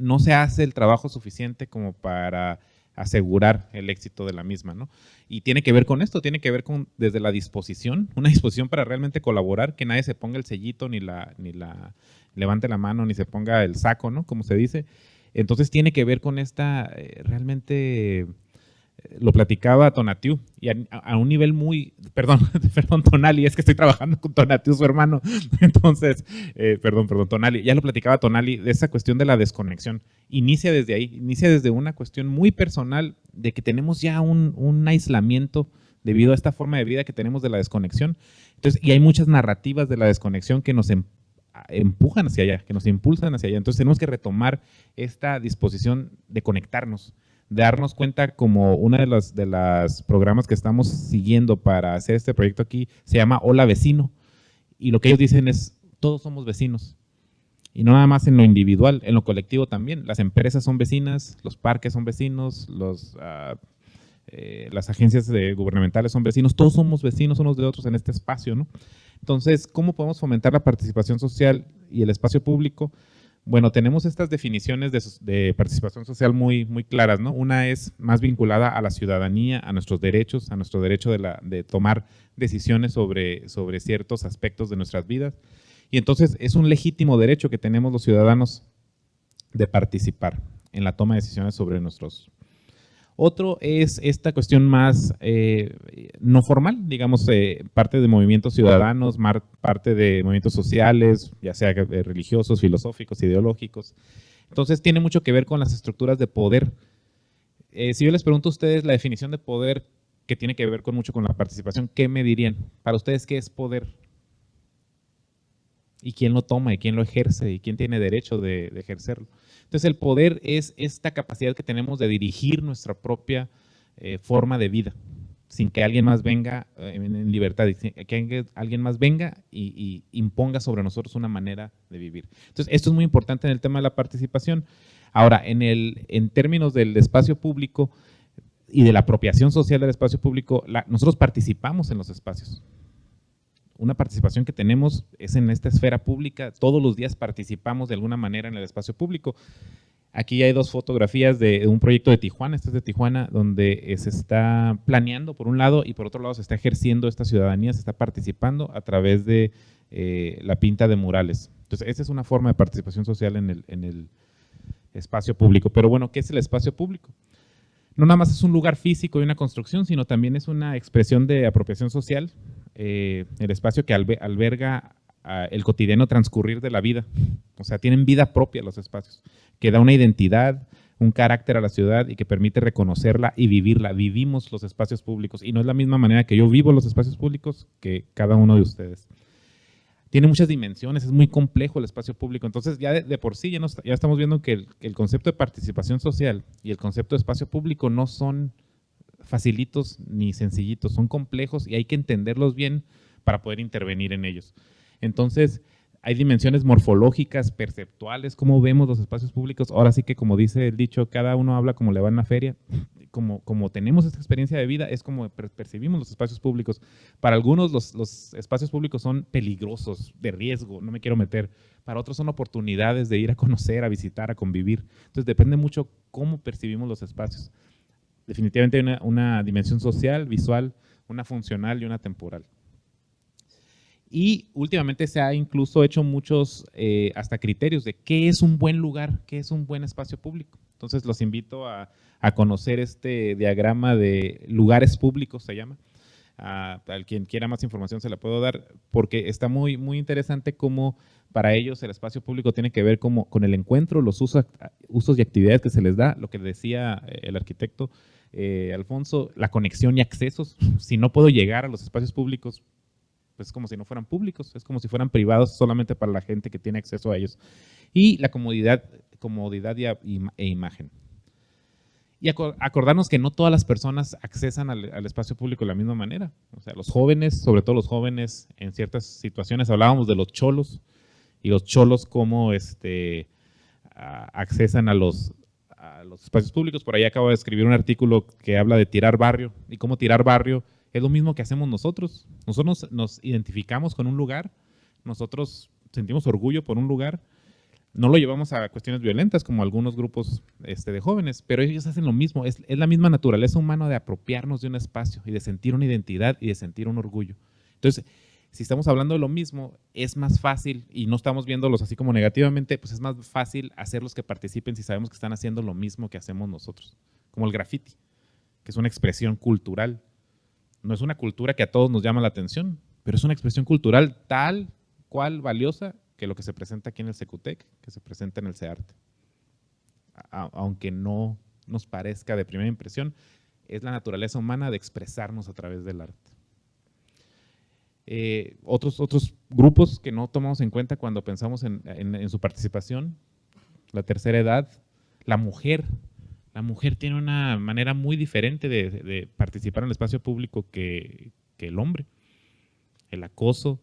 no se hace el trabajo suficiente como para asegurar el éxito de la misma, ¿no? Y tiene que ver con esto, tiene que ver con desde la disposición, una disposición para realmente colaborar, que nadie se ponga el sellito, ni la levante la mano, ni se ponga el saco, ¿no? Como se dice. Entonces tiene que ver con esta, realmente, lo platicaba Tonatiuh, y a un nivel muy, perdón, Tonali, es que estoy trabajando con Tonatiuh, su hermano, entonces, perdón, Tonali, ya lo platicaba Tonali, de esa cuestión de la desconexión, inicia desde ahí, inicia desde una cuestión muy personal, de que tenemos ya un aislamiento debido a esta forma de vida que tenemos de la desconexión, entonces, y hay muchas narrativas de la desconexión que nos empujan hacia allá, que nos impulsan hacia allá, entonces tenemos que retomar esta disposición de conectarnos, de darnos cuenta, como una de los programas que estamos siguiendo para hacer este proyecto aquí se llama Hola Vecino, y lo que ellos dicen es, todos somos vecinos, y no nada más en lo individual, en lo colectivo también. Las empresas son vecinas, los parques son vecinos, las agencias gubernamentales son vecinos, todos somos vecinos unos de otros en este espacio, ¿no? Entonces, ¿cómo podemos fomentar la participación social y el espacio público? Bueno, tenemos estas definiciones de participación social muy, muy claras, ¿no? Una es más vinculada a la ciudadanía, a nuestros derechos, a nuestro derecho de tomar decisiones sobre ciertos aspectos de nuestras vidas. Y entonces es un legítimo derecho que tenemos los ciudadanos de participar en la toma de decisiones sobre nuestros. Otro es esta cuestión más no formal, digamos, parte de movimientos ciudadanos, parte de movimientos sociales, ya sea religiosos, filosóficos, ideológicos. Entonces tiene mucho que ver con las estructuras de poder. Si yo les pregunto a ustedes la definición de poder, que tiene que ver mucho con la participación, ¿qué me dirían? Para ustedes, ¿qué es poder? ¿Y quién lo toma? ¿Y quién lo ejerce? ¿Y quién tiene derecho de ejercerlo? Entonces, el poder es esta capacidad que tenemos de dirigir nuestra propia forma de vida, sin que alguien más venga en libertad, que alguien más venga y imponga sobre nosotros una manera de vivir. Entonces, esto es muy importante en el tema de la participación. Ahora, en términos del espacio público y de la apropiación social del espacio público, nosotros participamos en los espacios. Una participación que tenemos es en esta esfera pública, todos los días participamos de alguna manera en el espacio público. Aquí hay dos fotografías de un proyecto de Tijuana, este es de Tijuana, donde se está planeando por un lado y por otro lado se está ejerciendo esta ciudadanía, se está participando a través de la pinta de murales. Entonces, esa es una forma de participación social en el espacio público. Pero bueno, ¿qué es el espacio público? No nada más es un lugar físico y una construcción, sino también es una expresión de apropiación social, el espacio que alberga el cotidiano transcurrir de la vida. O sea, tienen vida propia los espacios, que da una identidad, un carácter a la ciudad y que permite reconocerla y vivirla. Vivimos los espacios públicos y no es la misma manera que yo vivo los espacios públicos que cada uno de ustedes. Tiene muchas dimensiones, es muy complejo el espacio público. Entonces, ya de por sí ya estamos viendo que el concepto de participación social y el concepto de espacio público no son facilitos ni sencillitos, son complejos y hay que entenderlos bien para poder intervenir en ellos. Entonces, hay dimensiones morfológicas, perceptuales, cómo vemos los espacios públicos. Ahora sí que, como dice el dicho, cada uno habla como le va en la feria. Como tenemos esta experiencia de vida, es como percibimos los espacios públicos. Para algunos los espacios públicos son peligrosos, de riesgo, no me quiero meter. Para otros son oportunidades de ir a conocer, a visitar, a convivir. Entonces depende mucho cómo percibimos los espacios. Definitivamente hay una dimensión social, visual, una funcional y una temporal. Y últimamente se ha incluso hecho muchos hasta criterios de qué es un buen lugar, qué es un buen espacio público. Entonces los invito a conocer este diagrama de lugares públicos, se llama, Al quien quiera más información se la puedo dar, porque está muy, muy interesante cómo para ellos el espacio público tiene que ver como con el encuentro, los usos y actividades que se les da, lo que decía el arquitecto Alfonso, la conexión y accesos. Si no puedo llegar a los espacios públicos, pues es como si no fueran públicos, es como si fueran privados solamente para la gente que tiene acceso a ellos. Y la comodidad e imagen. Y acordarnos que no todas las personas accesan al espacio público de la misma manera. O sea, los jóvenes, sobre todo los jóvenes, en ciertas situaciones, hablábamos de los cholos, y los cholos cómo accesan a los espacios públicos. Por ahí acabo de escribir un artículo que habla de tirar barrio, y cómo tirar barrio es lo mismo que hacemos nosotros. Nosotros nos identificamos con un lugar, nosotros sentimos orgullo por un lugar. No lo llevamos a cuestiones violentas como algunos grupos de jóvenes, pero ellos hacen lo mismo. Es la misma naturaleza humana de apropiarnos de un espacio y de sentir una identidad y de sentir un orgullo. Entonces, si estamos hablando de lo mismo, es más fácil, y no estamos viéndolos así como negativamente, pues es más fácil hacerlos que participen si sabemos que están haciendo lo mismo que hacemos nosotros. Como el graffiti, que es una expresión cultural. No es una cultura que a todos nos llama la atención, pero es una expresión cultural tal cual valiosa que lo que se presenta aquí en el Secutec, que se presenta en el CEARTE. Aunque no nos parezca de primera impresión, es la naturaleza humana de expresarnos a través del arte. Otros grupos que no tomamos en cuenta cuando pensamos en su participación, la tercera edad, la mujer. La mujer tiene una manera muy diferente de participar en el espacio público que el hombre. El acoso,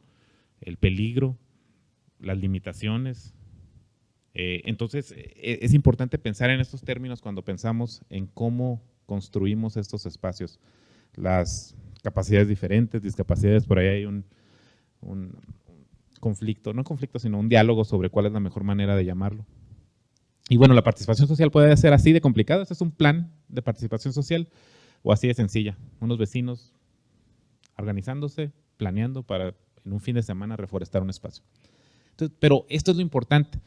el peligro, las limitaciones. Entonces, es importante pensar en estos términos cuando pensamos en cómo construimos estos espacios. Las capacidades diferentes, discapacidades, por ahí hay un conflicto, no conflicto, sino un diálogo sobre cuál es la mejor manera de llamarlo. Y bueno, la participación social puede ser así de complicada. Este es un plan de participación social, o así de sencilla. Unos vecinos organizándose, planeando para en un fin de semana reforestar un espacio. Entonces, pero esto es lo importante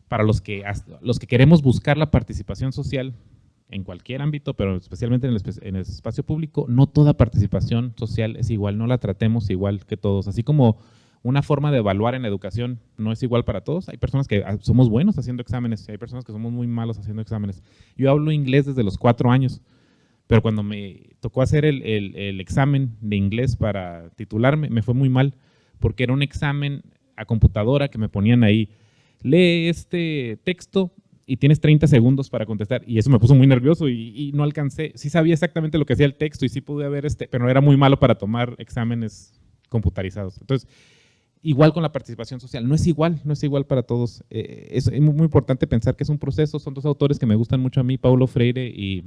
para los que queremos buscar la participación social en cualquier ámbito, pero especialmente en el espacio público. No toda participación social es igual, no la tratemos igual que todos. Así como una forma de evaluar en la educación no es igual para todos. Hay personas que somos buenos haciendo exámenes y hay personas que somos muy malos haciendo exámenes. Yo hablo inglés desde los 4 años, pero cuando me tocó hacer el examen de inglés para titularme, me fue muy mal, porque era un examen a computadora que me ponían ahí, lee este texto y tienes 30 segundos para contestar, y eso me puso muy nervioso y no alcancé. Sí sabía exactamente lo que hacía el texto y sí pude ver pero era muy malo para tomar exámenes computarizados. Entonces, igual con la participación social, no es igual para todos. Es muy importante pensar que es un proceso. Son 2 autores que me gustan mucho a mí, Paulo Freire y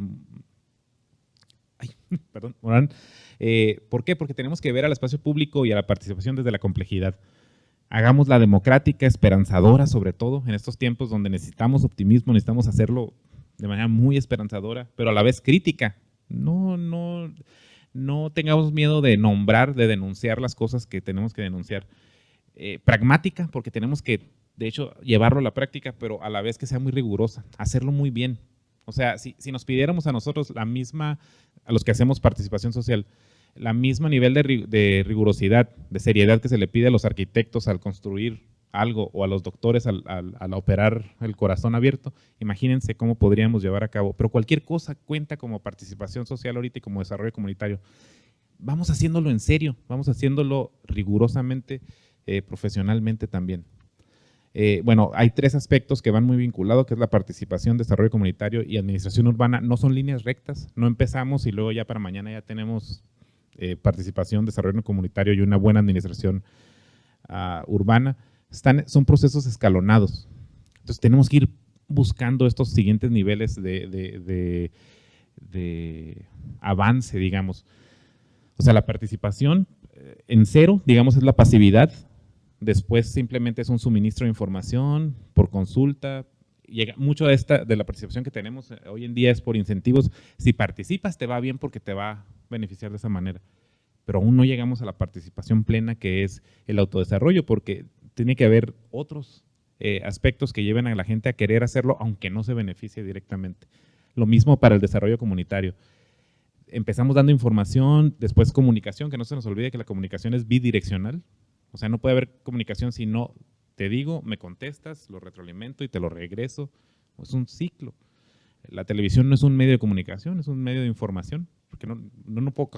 Morán. ¿Por qué? Porque tenemos que ver al espacio público y a la participación desde la complejidad. Hagámosla democrática, esperanzadora, sobre todo en estos tiempos donde necesitamos optimismo, necesitamos hacerlo de manera muy esperanzadora, pero a la vez crítica. No tengamos miedo de nombrar, de denunciar las cosas que tenemos que denunciar. Pragmática, porque tenemos que, de hecho, llevarlo a la práctica, pero a la vez que sea muy rigurosa, hacerlo muy bien. O sea, si nos pidiéramos a nosotros la misma, a los que hacemos participación social, la misma nivel de rigurosidad, de seriedad que se le pide a los arquitectos al construir algo o a los doctores al operar el corazón abierto, imagínense cómo podríamos llevar a cabo. Pero cualquier cosa cuenta como participación social ahorita y como desarrollo comunitario. Vamos haciéndolo en serio, vamos haciéndolo rigurosamente, profesionalmente también. Bueno, hay 3 aspectos que van muy vinculados, que es la participación, desarrollo comunitario y administración urbana. No son líneas rectas, no empezamos y luego ya para mañana ya tenemos participación, desarrollo comunitario y una buena administración urbana. Son procesos escalonados. Entonces tenemos que ir buscando estos siguientes niveles de avance, digamos. O sea, la participación en 0, digamos, es la pasividad. Después simplemente es un suministro de información por consulta. Mucho de la participación que tenemos hoy en día es por incentivos. Si participas te va bien porque te va a beneficiar de esa manera. Pero aún no llegamos a la participación plena, que es el autodesarrollo, porque tiene que haber otros aspectos que lleven a la gente a querer hacerlo, aunque no se beneficie directamente. Lo mismo para el desarrollo comunitario. empezamos dando información, después comunicación, que no se nos olvide que la comunicación es bidireccional. O sea, no puede haber comunicación si no te digo, me contestas, lo retroalimento y te lo regreso. Es un ciclo. La televisión no es un medio de comunicación, es un medio de información, porque no puedo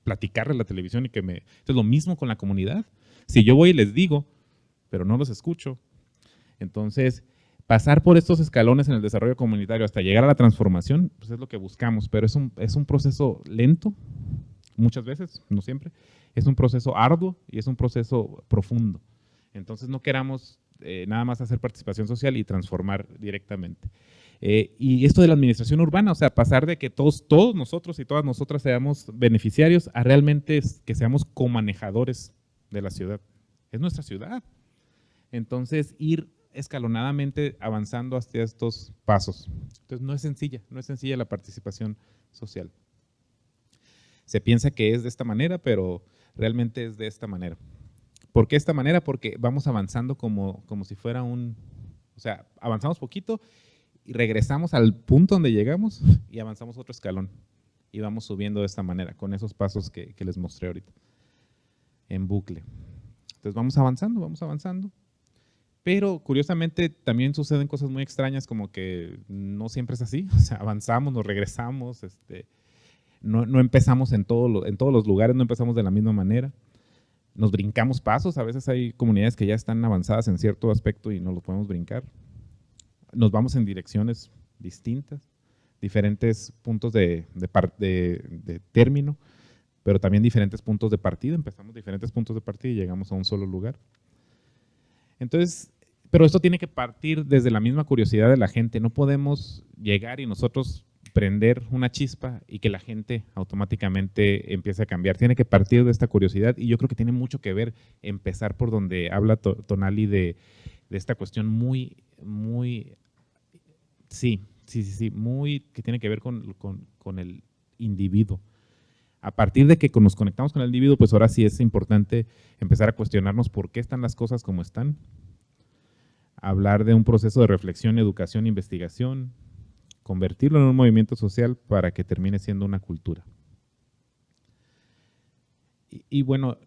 platicarle a la televisión y que me... Entonces, lo mismo con la comunidad. Si yo voy y les digo, pero no los escucho, entonces pasar por estos escalones en el desarrollo comunitario hasta llegar a la transformación, pues es lo que buscamos, pero es un proceso lento, muchas veces, no siempre, es un proceso arduo y es un proceso profundo. Entonces no queramos nada más hacer participación social y transformar directamente. Y esto de la administración urbana, o sea, pasar de que todos nosotros y todas nosotras seamos beneficiarios a realmente que seamos comanejadores de la ciudad. Es nuestra ciudad. Entonces, ir escalonadamente avanzando hacia estos pasos. Entonces, no es sencilla la participación social. Se piensa que es de esta manera, pero realmente es de esta manera. ¿Por qué esta manera? Porque vamos avanzando como si fuera o sea, avanzamos poquito y regresamos al punto donde llegamos y avanzamos otro escalón. Y vamos subiendo de esta manera, con esos pasos que les mostré ahorita, en bucle. Entonces vamos avanzando. Pero curiosamente también suceden cosas muy extrañas, como que no siempre es así. O sea, avanzamos, nos regresamos, no empezamos en todos los lugares, no empezamos de la misma manera. Nos brincamos pasos, a veces hay comunidades que ya están avanzadas en cierto aspecto y no los podemos brincar. Nos vamos en direcciones distintas, diferentes puntos de término, pero también diferentes puntos de partida. Empezamos diferentes puntos de partida y llegamos a un solo lugar. Entonces, pero esto tiene que partir desde la misma curiosidad de la gente. No podemos llegar y nosotros prender una chispa y que la gente automáticamente empiece a cambiar. Tiene que partir de esta curiosidad y yo creo que tiene mucho que ver empezar por donde habla Tonali de esta cuestión muy, que tiene que ver con el individuo. A partir de que nos conectamos con el individuo, pues ahora sí es importante empezar a cuestionarnos por qué están las cosas como están. Hablar de un proceso de reflexión, educación, investigación, convertirlo en un movimiento social para que termine siendo una cultura. Y bueno,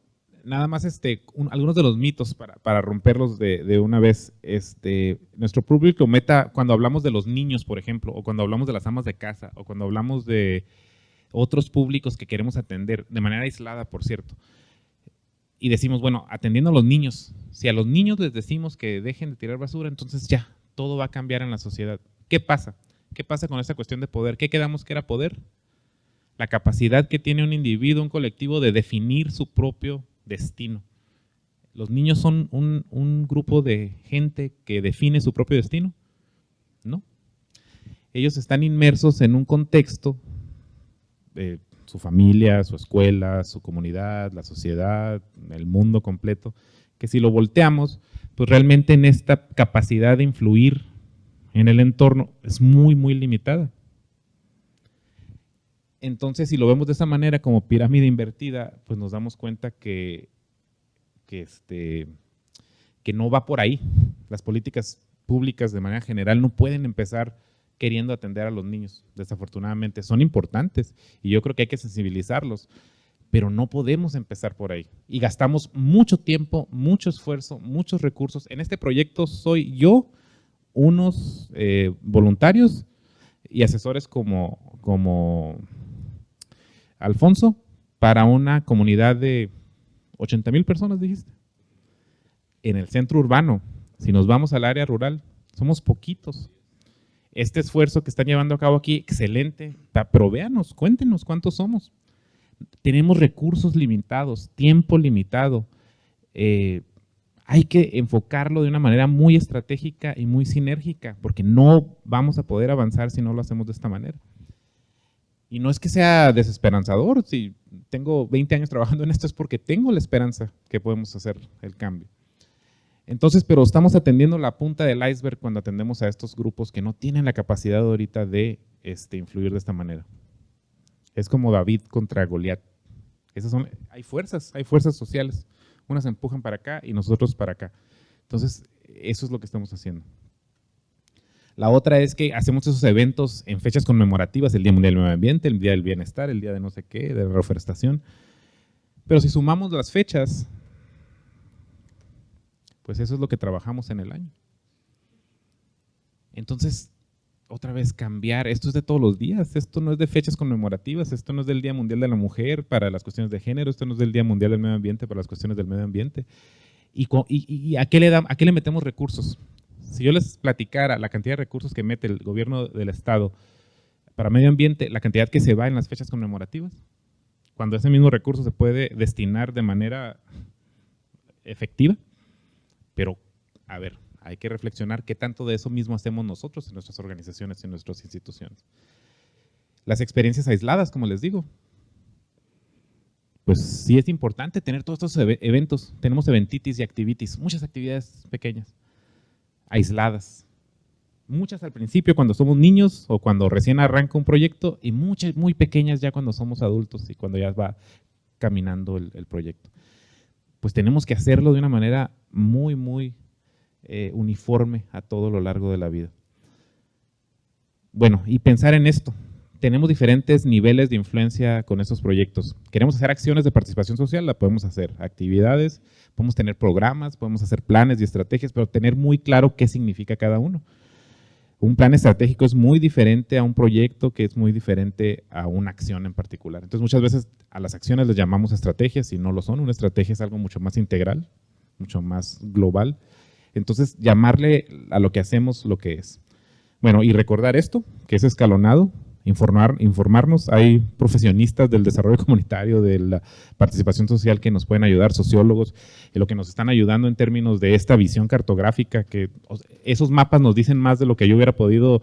nada más algunos de los mitos para romperlos de una vez. Nuestro público meta, cuando hablamos de los niños, por ejemplo, o cuando hablamos de las amas de casa, o cuando hablamos de otros públicos que queremos atender, de manera aislada, por cierto, y decimos, bueno, atendiendo a los niños, si a los niños les decimos que dejen de tirar basura, entonces ya, todo va a cambiar en la sociedad. ¿Qué pasa? ¿Qué pasa con esta cuestión de poder? ¿Qué quedamos que era poder? La capacidad que tiene un individuo, un colectivo, de definir su propio destino. ¿Los niños son un grupo de gente que define su propio destino? No. Ellos están inmersos en un contexto, su familia, su escuela, su comunidad, la sociedad, el mundo completo, que si lo volteamos, pues realmente en esta capacidad de influir en el entorno es muy, muy limitada. Entonces, si lo vemos de esa manera, como pirámide invertida, pues nos damos cuenta que no va por ahí. Las políticas públicas de manera general no pueden empezar queriendo atender a los niños, desafortunadamente. Son importantes y yo creo que hay que sensibilizarlos, pero no podemos empezar por ahí. Y gastamos mucho tiempo, mucho esfuerzo, muchos recursos. En este proyecto soy yo, unos voluntarios y asesores como Alfonso, para una comunidad de 80,000 personas, dijiste. En el centro urbano, si nos vamos al área rural, somos poquitos. Este esfuerzo que están llevando a cabo aquí, excelente, pero véanos, cuéntenos cuántos somos. Tenemos recursos limitados, tiempo limitado. Hay que enfocarlo de una manera muy estratégica y muy sinérgica, porque no vamos a poder avanzar si no lo hacemos de esta manera. Y no es que sea desesperanzador, si tengo 20 años trabajando en esto es porque tengo la esperanza que podemos hacer el cambio. Entonces, pero estamos atendiendo la punta del iceberg cuando atendemos a estos grupos que no tienen la capacidad ahorita de influir de esta manera. Es como David contra Goliat. Hay fuerzas sociales. Unas empujan para acá y nosotros para acá. Entonces, eso es lo que estamos haciendo. La otra es que hacemos esos eventos en fechas conmemorativas, el Día Mundial del Medio Ambiente, el Día del Bienestar, el Día de no sé qué, de la reforestación. Pero si sumamos las fechas, pues eso es lo que trabajamos en el año. Entonces, otra vez cambiar, esto es de todos los días, esto no es de fechas conmemorativas, esto no es del Día Mundial de la Mujer para las cuestiones de género, esto no es del Día Mundial del Medio Ambiente para las cuestiones del medio ambiente. ¿Y a qué le metemos recursos? Si yo les platicara la cantidad de recursos que mete el gobierno del estado para medio ambiente, la cantidad que se va en las fechas conmemorativas, cuando ese mismo recurso se puede destinar de manera efectiva, pero a ver, hay que reflexionar qué tanto de eso mismo hacemos nosotros en nuestras organizaciones y en nuestras instituciones. Las experiencias aisladas, como les digo, pues sí es importante tener todos estos eventos. Tenemos eventitis y activities, muchas actividades pequeñas, aisladas. Muchas al principio cuando somos niños o cuando recién arranca un proyecto y muchas muy pequeñas ya cuando somos adultos y cuando ya va caminando el proyecto. Pues tenemos que hacerlo de una manera muy uniforme a todo lo largo de la vida. Bueno, y pensar en esto. Tenemos diferentes niveles de influencia con estos proyectos. Queremos hacer acciones de participación social, la podemos hacer. Actividades, podemos tener programas, podemos hacer planes y estrategias, pero tener muy claro qué significa cada uno. Un plan estratégico es muy diferente a un proyecto que es muy diferente a una acción en particular. Entonces, muchas veces a las acciones les llamamos estrategias y no lo son. Una estrategia es algo mucho más integral, mucho más global. Entonces, llamarle a lo que hacemos lo que es. Bueno, y recordar esto, que es escalonado, informarnos. Hay profesionistas del desarrollo comunitario, de la participación social que nos pueden ayudar, sociólogos, lo que nos están ayudando en términos de esta visión cartográfica, que esos mapas nos dicen más de lo que yo hubiera podido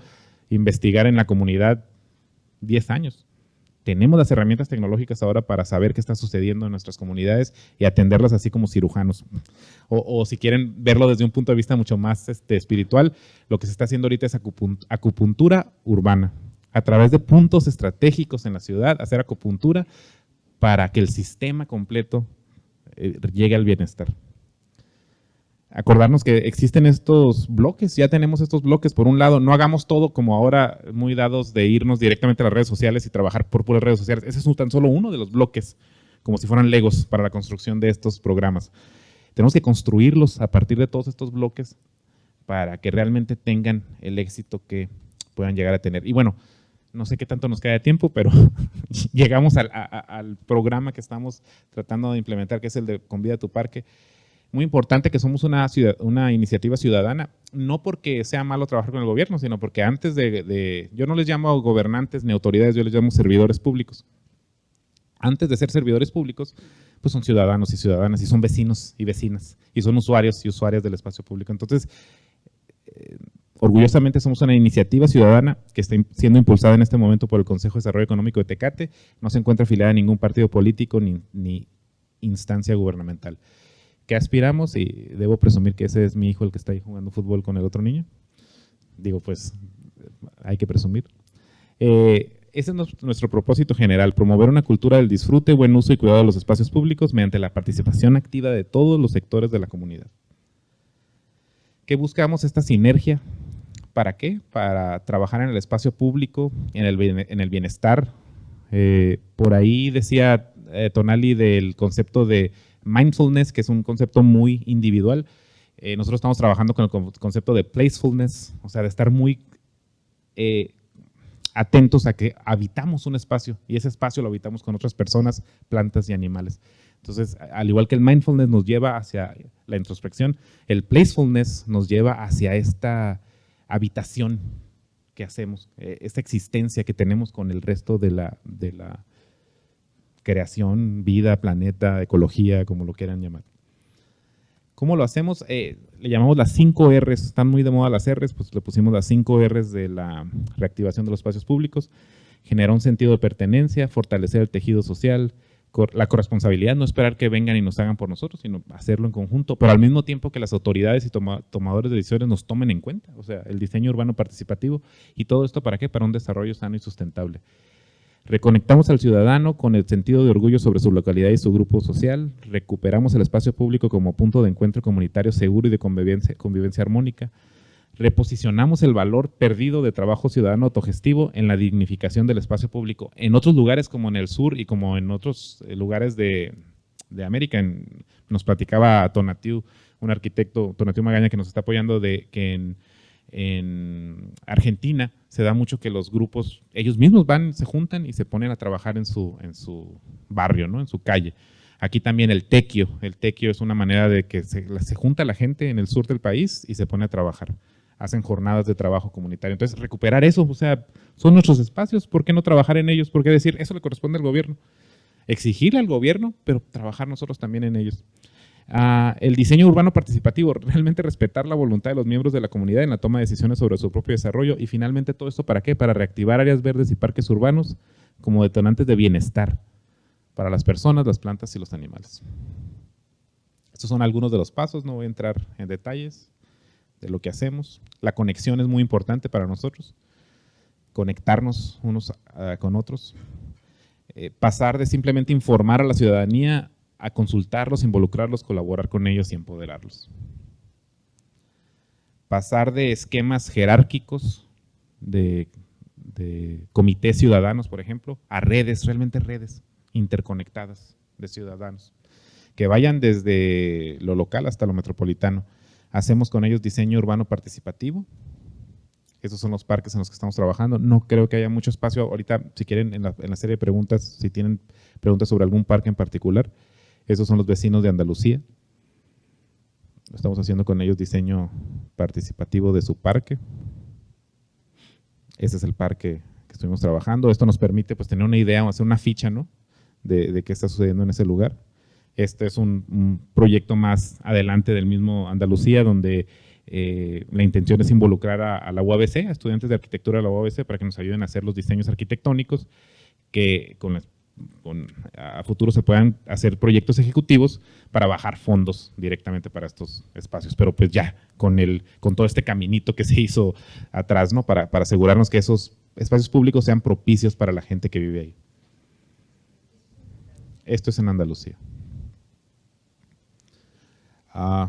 investigar en la comunidad 10 años. Tenemos las herramientas tecnológicas ahora para saber qué está sucediendo en nuestras comunidades y atenderlas así como cirujanos. O si quieren verlo desde un punto de vista mucho más espiritual, lo que se está haciendo ahorita es acupuntura urbana. A través de puntos estratégicos en la ciudad, hacer acupuntura para que el sistema completo llegue al bienestar. Acordarnos que existen estos bloques, ya tenemos estos bloques. Por un lado, no hagamos todo como ahora muy dados de irnos directamente a las redes sociales y trabajar por puras redes sociales. Ese es tan solo uno de los bloques, como si fueran legos para la construcción de estos programas. Tenemos que construirlos a partir de todos estos bloques para que realmente tengan el éxito que puedan llegar a tener. Y bueno, no sé qué tanto nos queda de tiempo, pero llegamos al programa que estamos tratando de implementar, que es el de Convida a tu Parque. Muy importante que somos una iniciativa ciudadana, no porque sea malo trabajar con el gobierno, sino porque antes yo no les llamo gobernantes ni autoridades, yo les llamo servidores públicos. Antes de ser servidores públicos, pues son ciudadanos y ciudadanas, y son vecinos y vecinas, y son usuarios y usuarias del espacio público. Entonces, orgullosamente somos una iniciativa ciudadana que está siendo impulsada en este momento por el Consejo de Desarrollo Económico de Tecate, no se encuentra afiliada a ningún partido político ni instancia gubernamental. ¿Qué aspiramos? Y debo presumir que ese es mi hijo el que está ahí jugando fútbol con el otro niño. Digo, pues hay que presumir. Ese es nuestro propósito general, promover una cultura del disfrute, buen uso y cuidado de los espacios públicos mediante la participación activa de todos los sectores de la comunidad. ¿Qué buscamos? Esta sinergia. ¿Para qué? Para trabajar en el espacio público, en el bienestar. Por ahí decía Tonali del concepto de mindfulness, que es un concepto muy individual. Nosotros estamos trabajando con el concepto de placefulness, o sea, de estar muy atentos a que habitamos un espacio y ese espacio lo habitamos con otras personas, plantas y animales. Entonces, al igual que el mindfulness nos lleva hacia la introspección, el placefulness nos lleva hacia esta habitación que hacemos, esta existencia que tenemos con el resto de la creación, vida, planeta, ecología, como lo quieran llamar. ¿Cómo lo hacemos? Le llamamos las 5 R's, están muy de moda las R's, pues le pusimos las 5 R's de la reactivación de los espacios públicos. Generar un sentido de pertenencia, fortalecer el tejido social, la corresponsabilidad, no esperar que vengan y nos hagan por nosotros, sino hacerlo en conjunto, pero al mismo tiempo que las autoridades y tomadores de decisiones nos tomen en cuenta, o sea, el diseño urbano participativo. ¿Y todo esto para qué? Para un desarrollo sano y sustentable. Reconectamos al ciudadano con el sentido de orgullo sobre su localidad y su grupo social. Recuperamos el espacio público como punto de encuentro comunitario seguro y de convivencia armónica. reposicionamos el valor perdido de trabajo ciudadano autogestivo en la dignificación del espacio público. En otros lugares como en el sur y como en otros lugares de América, nos platicaba Tonatiu, un arquitecto, Tonatiu Magaña, que nos está apoyando, de que en Argentina se da mucho que los grupos, ellos mismos van, se juntan y se ponen a trabajar en su barrio, ¿no? En su calle. Aquí también el tequio es una manera de que se junta la gente en el sur del país y se pone a trabajar. Hacen jornadas de trabajo comunitario. Entonces, recuperar eso, o sea, son nuestros espacios, ¿por qué no trabajar en ellos? ¿Por qué decir, eso le corresponde al gobierno? Exigirle al gobierno, pero trabajar nosotros también en ellos. El diseño urbano participativo, realmente respetar la voluntad de los miembros de la comunidad en la toma de decisiones sobre su propio desarrollo. Y finalmente, ¿todo esto para qué? Para reactivar áreas verdes y parques urbanos como detonantes de bienestar para las personas, las plantas y los animales. Estos son algunos de los pasos, no voy a entrar en detalles de lo que hacemos. La conexión es muy importante para nosotros, conectarnos unos con otros, pasar de simplemente informar a la ciudadanía a consultarlos, involucrarlos, colaborar con ellos y empoderarlos. Pasar de esquemas jerárquicos, de comités ciudadanos, por ejemplo, a redes, realmente redes interconectadas de ciudadanos, que vayan desde lo local hasta lo metropolitano. Hacemos con ellos diseño urbano participativo. Esos son los parques en los que estamos trabajando. No creo que haya mucho espacio ahorita, si quieren, en la serie de preguntas, si tienen preguntas sobre algún parque en particular. Esos son los vecinos de Andalucía. Estamos haciendo con ellos diseño participativo de su parque. Ese es el parque que estuvimos trabajando. Esto nos permite pues, tener una idea, hacer una ficha, ¿no? de qué está sucediendo en ese lugar. Este es un proyecto más adelante del mismo Andalucía, donde la intención es involucrar a la UABC, a estudiantes de arquitectura de la UABC, para que nos ayuden a hacer los diseños arquitectónicos que a futuro se puedan hacer proyectos ejecutivos para bajar fondos directamente para estos espacios, pero pues ya con todo este caminito que se hizo atrás, ¿no? Para asegurarnos que esos espacios públicos sean propicios para la gente que vive ahí. Esto es en Andalucía.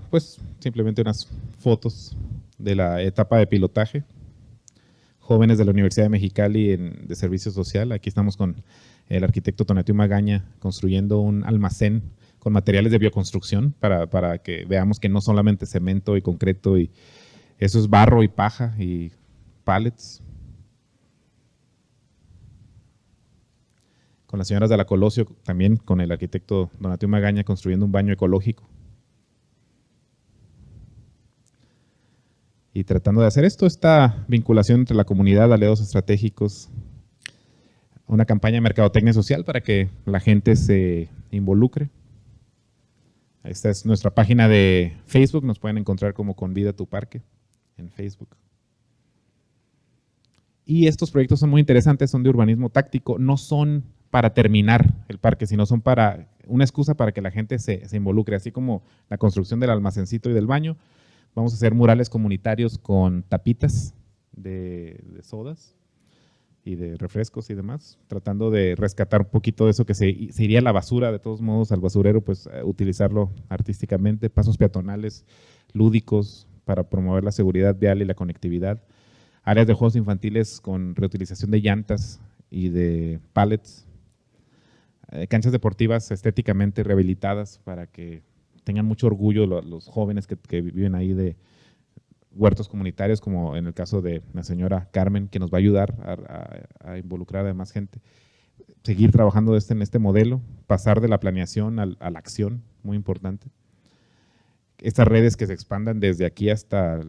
Pues simplemente unas fotos de la etapa de pilotaje. Jóvenes de la Universidad de Mexicali de Servicio Social. Aquí estamos con el arquitecto Tonatiu Magaña construyendo un almacén con materiales de bioconstrucción para que veamos que no solamente cemento y concreto, y eso es barro y paja y pallets. Con las señoras de la Colosio, también con el arquitecto Tonatiu Magaña construyendo un baño ecológico. Y tratando de hacer esta vinculación entre la comunidad, aliados estratégicos, una campaña de mercadotecnia social para que la gente se involucre. Esta es nuestra página de Facebook, nos pueden encontrar como Convida tu Parque en Facebook. Y estos proyectos son muy interesantes, son de urbanismo táctico, no son para terminar el parque, sino son para una excusa para que la gente se involucre, así como la construcción del almacencito y del baño. Vamos a hacer murales comunitarios con tapitas de sodas y de refrescos y demás, tratando de rescatar un poquito de eso que se iría a la basura, de todos modos al basurero, pues utilizarlo artísticamente, pasos peatonales lúdicos para promover la seguridad vial y la conectividad, áreas de juegos infantiles con reutilización de llantas y de pallets, canchas deportivas estéticamente rehabilitadas para que tengan mucho orgullo los jóvenes que viven ahí, de huertos comunitarios, como en el caso de la señora Carmen, que nos va a ayudar a involucrar a más gente. Seguir trabajando en este modelo, pasar de la planeación a la acción, muy importante. Estas redes que se expandan desde aquí hasta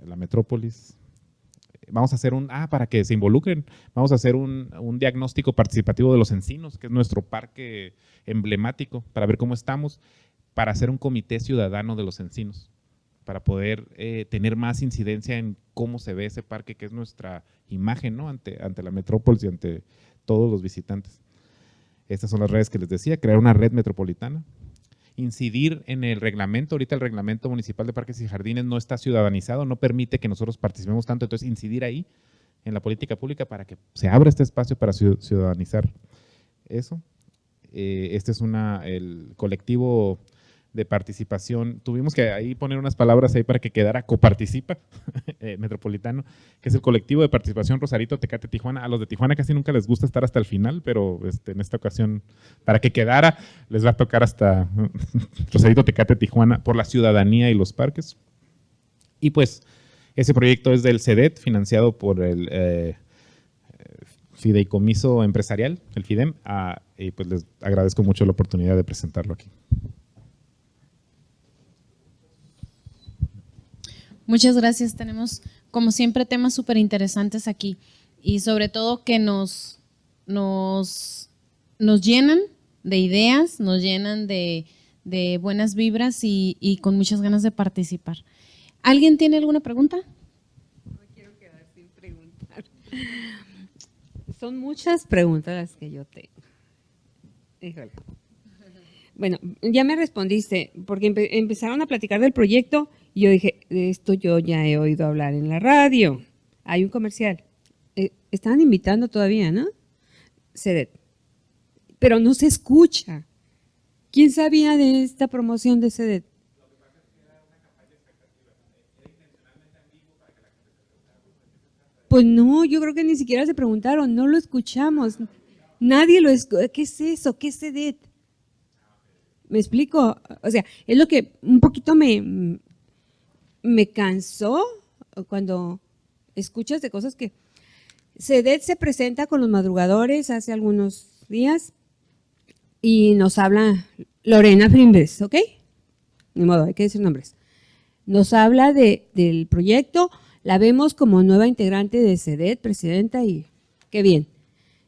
la metrópolis. Vamos a hacer para que se involucren, vamos a hacer un diagnóstico participativo de los encinos, que es nuestro parque emblemático, para ver cómo estamos, para hacer un comité ciudadano de los encinos, para poder tener más incidencia en cómo se ve ese parque, que es nuestra imagen, ¿no? ante la metrópolis y ante todos los visitantes. Estas son las redes que les decía, crear una red metropolitana, incidir en el reglamento. Ahorita el reglamento municipal de parques y jardines no está ciudadanizado, no permite que nosotros participemos tanto, entonces incidir ahí en la política pública para que se abra este espacio para ciudadanizar eso. Este es el colectivo de participación. Tuvimos que ahí poner unas palabras ahí para que quedara Coparticipa Metropolitano, que es el colectivo de participación Rosarito, Tecate, Tijuana. A los de Tijuana casi nunca les gusta estar hasta el final, pero en esta ocasión, para que quedara, les va a tocar hasta Rosarito, Tecate, Tijuana, por la ciudadanía y los parques. Y pues ese proyecto es del CEDET, financiado por el Fideicomiso Empresarial, el FIDEM, y pues les agradezco mucho la oportunidad de presentarlo aquí. Muchas gracias. Tenemos, como siempre, temas súper interesantes aquí y sobre todo que nos llenan de ideas, nos llenan de buenas vibras y con muchas ganas de participar. ¿Alguien tiene alguna pregunta? No me quiero quedar sin preguntar. Son muchas preguntas las que yo tengo. Híjole. Bueno, ya me respondiste, porque empezaron a platicar del proyecto y yo dije, de esto yo ya he oído hablar en la radio. Hay un comercial. Estaban invitando todavía, ¿no? CEDET. Pero no se escucha. ¿Quién sabía de esta promoción de CEDET? Lo que pasa es que era una campaña de expectativa. Era intencionalmente ambiguo para que la gente se preguntara. Pues no, yo creo que ni siquiera se preguntaron, no lo escuchamos. Nadie lo escuchó. ¿Qué es eso? ¿Qué es CEDET? ¿Me explico? O sea, es lo que un poquito me cansó cuando escuchas de cosas que… CEDET se presenta con los madrugadores hace algunos días y nos habla Lorena Frimbes, ¿ok? Ni modo, hay que decir nombres. Nos habla del proyecto, la vemos como nueva integrante de CEDET, presidenta, y qué bien.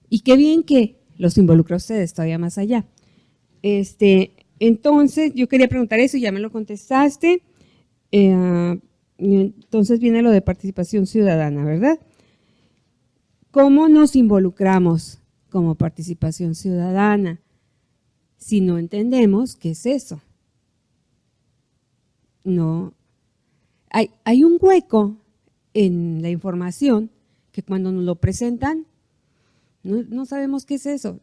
Y qué bien que los involucró a ustedes todavía más allá. Entonces, yo quería preguntar eso y ya me lo contestaste. Entonces viene lo de participación ciudadana, ¿verdad? ¿Cómo nos involucramos como participación ciudadana si no entendemos qué es eso? No. Hay un hueco en la información que cuando nos lo presentan no sabemos qué es eso.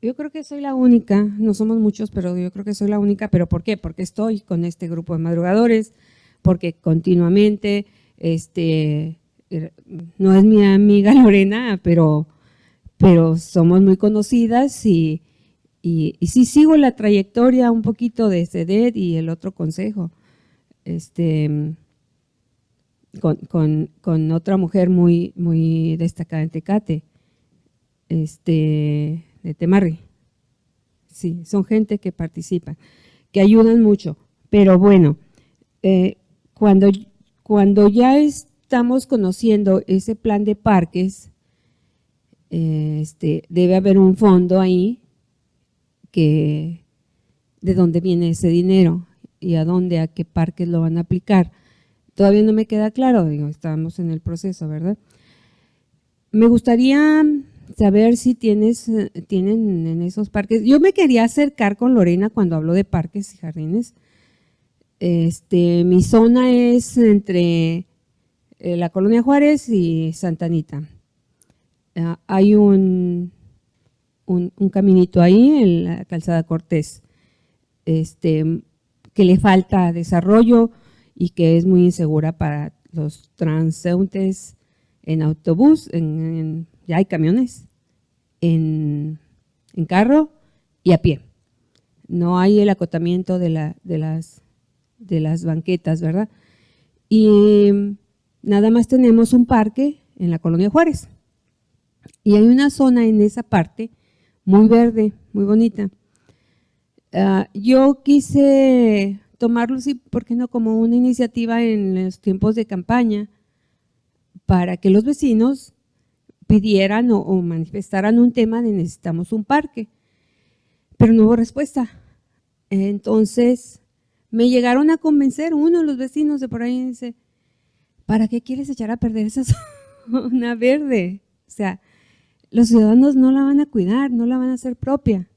Yo creo que soy la única, no somos muchos, pero yo creo que soy la única. ¿Pero por qué? Porque estoy con este grupo de madrugadores, porque continuamente, no es mi amiga Lorena, pero somos muy conocidas y sí sigo la trayectoria un poquito de CEDET y el otro consejo, con otra mujer muy, muy destacada en Tecate, de Temarri. Sí, son gente que participa, que ayudan mucho. Pero bueno, cuando ya estamos conociendo ese plan de parques, debe haber un fondo ahí de dónde viene ese dinero y a qué parques lo van a aplicar. Todavía no me queda claro, estamos en el proceso, ¿verdad? Me gustaría saber si tienen en esos parques. Yo me quería acercar con Lorena cuando habló de parques y jardines. Mi zona es entre la Colonia Juárez y Santa Anita. Hay un caminito ahí en la calzada Cortés, que le falta desarrollo y que es muy insegura para los transeúntes en autobús, ya hay camiones, en carro y a pie. No hay el acotamiento de las banquetas, ¿verdad? Y nada más tenemos un parque en la Colonia Juárez. Y hay una zona en esa parte muy verde, muy bonita. Yo quise tomarlo, sí, ¿por qué no?, como una iniciativa en los tiempos de campaña para que los vecinos pidieran o manifestaran un tema de necesitamos un parque, pero no hubo respuesta. Entonces me llegaron a convencer uno de los vecinos de por ahí, dice, ¿para qué quieres echar a perder esa zona verde? O sea, los ciudadanos no la van a cuidar, no la van a hacer propia.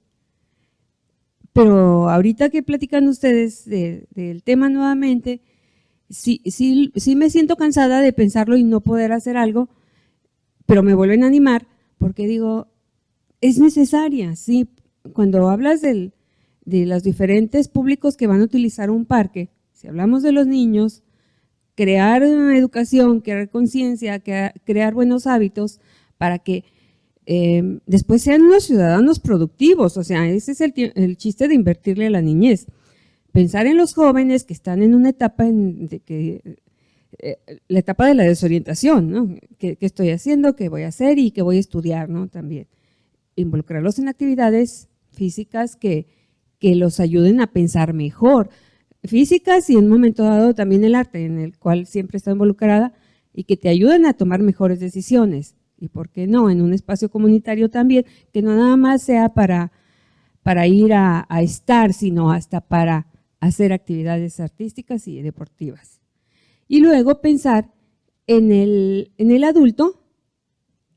Pero ahorita que platican ustedes del tema nuevamente, sí me siento cansada de pensarlo y no poder hacer algo, pero me vuelven a animar porque digo, es necesaria, sí. Cuando hablas de los diferentes públicos que van a utilizar un parque. Si hablamos de los niños, crear una educación, crear conciencia, crear buenos hábitos para que después sean unos ciudadanos productivos. O sea, ese es el chiste de invertirle a la niñez. Pensar en los jóvenes que están en una etapa la etapa de la desorientación, ¿no? ¿Qué estoy haciendo? ¿Qué voy a hacer? ¿Y qué voy a estudiar? ¿No? También involucrarlos en actividades físicas que los ayuden a pensar mejor. Físicas y en un momento dado también el arte, en el cual siempre está involucrada y que te ayuden a tomar mejores decisiones. Y por qué no, en un espacio comunitario también, que no nada más sea para ir a estar, sino hasta para hacer actividades artísticas y deportivas. Y luego pensar en el adulto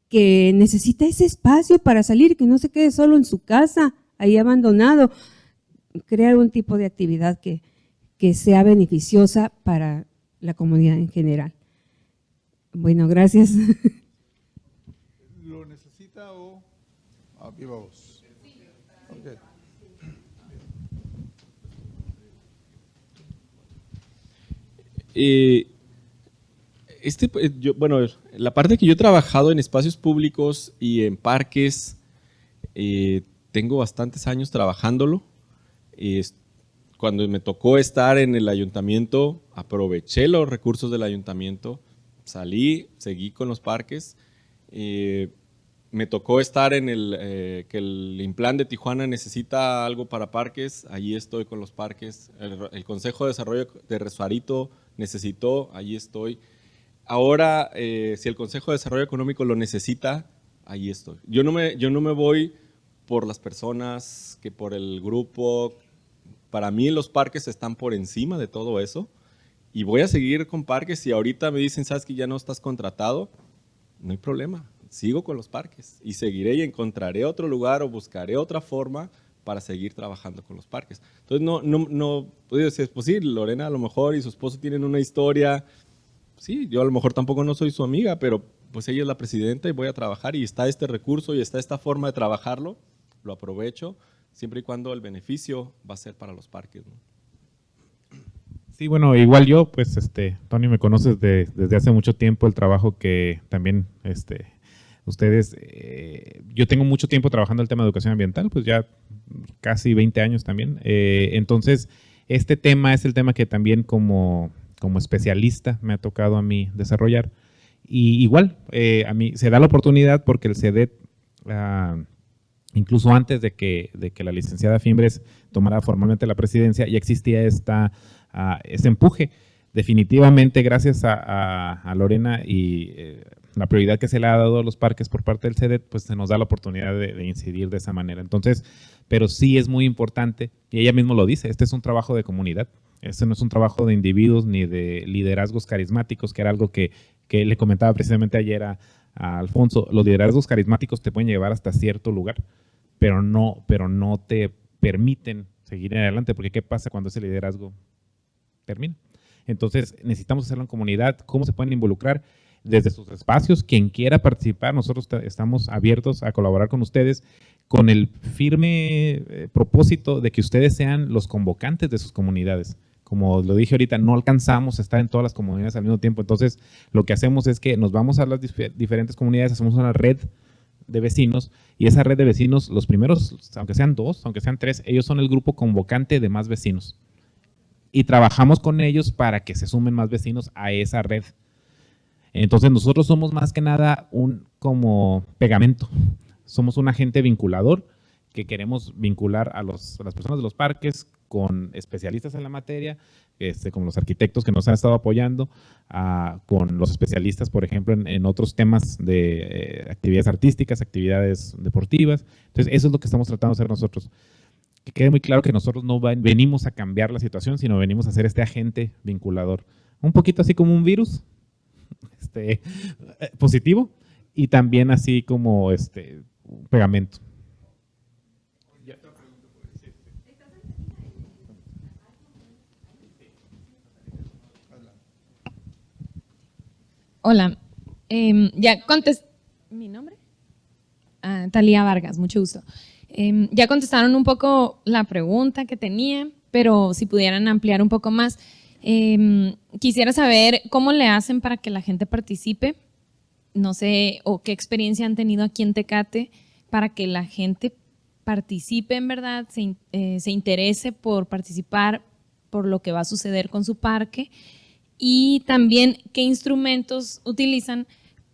que necesita ese espacio para salir, que no se quede solo en su casa, ahí abandonado, crear un tipo de actividad que sea beneficiosa para la comunidad en general. Bueno, gracias. ¿Lo necesita o a viva voz? Okay. Bueno, la parte que yo he trabajado en espacios públicos y en parques, tengo bastantes años trabajándolo. Cuando me tocó estar en el ayuntamiento, aproveché los recursos del ayuntamiento, seguí con los parques. Me tocó estar en que el Implan de Tijuana necesita algo para parques, allí estoy con los parques. El Consejo de Desarrollo de Rosarito necesitó, allí estoy. Ahora, si el Consejo de Desarrollo Económico lo necesita, allí estoy. Yo no me voy por las personas, que por el grupo. Para mí los parques están por encima de todo eso y voy a seguir con parques. Si ahorita me dicen, sabes que ya no estás contratado, no hay problema, sigo con los parques y seguiré y encontraré otro lugar o buscaré otra forma para seguir trabajando con los parques. Entonces no puedo decir, pues sí, Lorena a lo mejor y su esposo tienen una historia, sí, yo a lo mejor tampoco no soy su amiga, pero pues ella es la presidenta y voy a trabajar y está este recurso y está esta forma de trabajarlo, lo aprovecho, siempre y cuando el beneficio va a ser para los parques, ¿no? Sí, bueno, igual yo, pues, Tony, me conoces desde hace mucho tiempo, el trabajo que también, ustedes, yo tengo mucho tiempo trabajando el tema de educación ambiental, pues ya casi 20 años también. Entonces, este tema es el tema que también como especialista me ha tocado a mí desarrollar. Y igual, a mí se da la oportunidad porque el CEDET, incluso antes de que la licenciada Fimbres tomara formalmente la presidencia, ya existía este empuje. Definitivamente, gracias a Lorena y la prioridad que se le ha dado a los parques por parte del CEDET, pues se nos da la oportunidad de incidir de esa manera. Entonces, pero sí es muy importante, y ella mismo lo dice, este es un trabajo de comunidad, este no es un trabajo de individuos ni de liderazgos carismáticos, que era algo que le comentaba precisamente ayer a Alfonso. Los liderazgos carismáticos te pueden llevar hasta cierto lugar, pero no te permiten seguir adelante, porque ¿qué pasa cuando ese liderazgo termina? Entonces necesitamos hacerlo en comunidad. ¿Cómo se pueden involucrar? Desde sus espacios, quien quiera participar, nosotros estamos abiertos a colaborar con ustedes con el firme propósito de que ustedes sean los convocantes de sus comunidades. Como lo dije ahorita, no alcanzamos a estar en todas las comunidades al mismo tiempo, entonces lo que hacemos es que nos vamos a las diferentes comunidades, hacemos una red de vecinos y esa red de vecinos, los primeros, aunque sean 2, aunque sean 3, ellos son el grupo convocante de más vecinos y trabajamos con ellos para que se sumen más vecinos a esa red. Entonces nosotros somos más que nada un como pegamento, somos un agente vinculador que queremos vincular a las personas de los parques con especialistas en la materia, como los arquitectos que nos han estado apoyando, con los especialistas, por ejemplo, en otros temas de actividades artísticas, actividades deportivas. Entonces eso es lo que estamos tratando de hacer nosotros. Que quede muy claro que nosotros no venimos a cambiar la situación, sino venimos a ser este agente vinculador. Un poquito así como un virus positivo y también así como un pegamento. Hola, ya contesté. ¿Mi nombre? Talía Vargas, mucho gusto. Ya contestaron un poco la pregunta que tenía, pero si pudieran ampliar un poco más. Quisiera saber cómo le hacen para que la gente participe, no sé, o qué experiencia han tenido aquí en Tecate para que la gente participe en verdad, se interese por participar por lo que va a suceder con su parque, y también qué instrumentos utilizan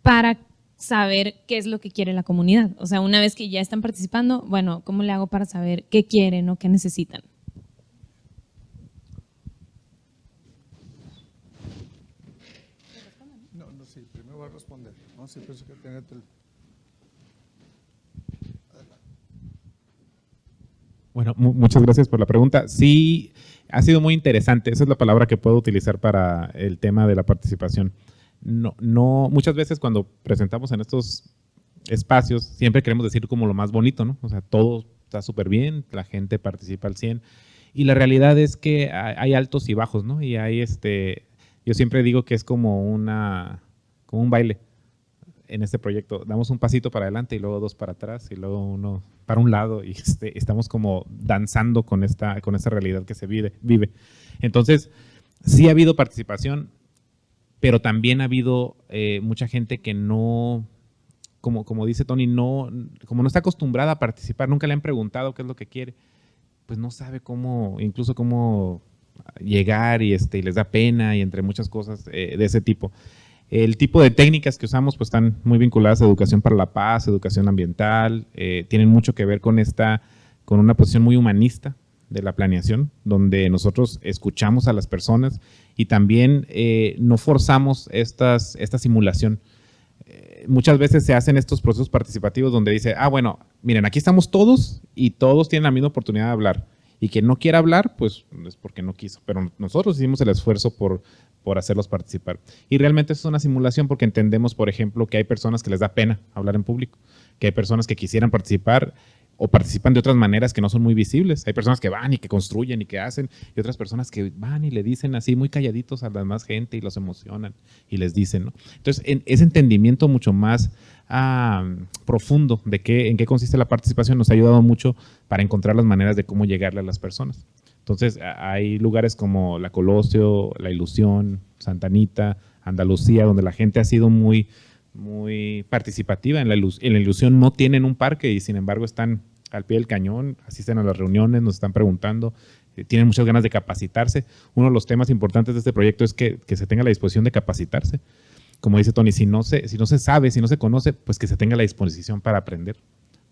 para saber qué es lo que quiere la comunidad. O sea, una vez que ya están participando, bueno, ¿cómo le hago para saber qué quieren o qué necesitan? No, sí, primero voy a responder. No, sí, pienso que tiene Bueno, muchas gracias por la pregunta. Sí, ha sido muy interesante. Esa es la palabra que puedo utilizar para el tema de la participación. Muchas veces cuando presentamos en estos espacios, siempre queremos decir como lo más bonito, ¿no? O sea, todo está súper bien, la gente participa al 100%. Y la realidad es que hay altos y bajos, ¿no? Y hay yo siempre digo que es como un baile en este proyecto. Damos un pasito para adelante y luego dos para atrás y luego uno para un lado y estamos como danzando con esta realidad que se vive. Entonces, sí ha habido participación, pero también ha habido mucha gente que no, como dice Tony, como no está acostumbrada a participar, nunca le han preguntado qué es lo que quiere, pues no sabe incluso cómo llegar y les da pena y entre muchas cosas de ese tipo. El tipo de técnicas que usamos pues están muy vinculadas a educación para la paz, educación ambiental, tienen mucho que ver con una posición muy humanista de la planeación, donde nosotros escuchamos a las personas y también no forzamos esta simulación. Muchas veces se hacen estos procesos participativos donde dice, bueno, miren, aquí estamos todos y todos tienen la misma oportunidad de hablar. Y quien no quiera hablar, pues es porque no quiso. Pero nosotros hicimos el esfuerzo por hacerlos participar. Y realmente es una simulación porque entendemos, por ejemplo, que hay personas que les da pena hablar en público, que hay personas que quisieran participar o participan de otras maneras que no son muy visibles. Hay personas que van y que construyen y que hacen, y otras personas que van y le dicen así muy calladitos a la demás gente y los emocionan y les dicen, ¿no? Entonces, ese entendimiento mucho más profundo de en qué consiste la participación nos ha ayudado mucho para encontrar las maneras de cómo llegarle a las personas. Entonces, hay lugares como La Colosio, La Ilusión, Santa Anita, Andalucía, donde la gente ha sido muy participativa. En la Ilusión no tienen un parque y sin embargo están al pie del cañón, asisten a las reuniones, nos están preguntando, tienen muchas ganas de capacitarse. Uno de los temas importantes de este proyecto es que se tenga la disposición de capacitarse. Como dice Tony, si no se sabe, si no se conoce, pues que se tenga la disposición para aprender,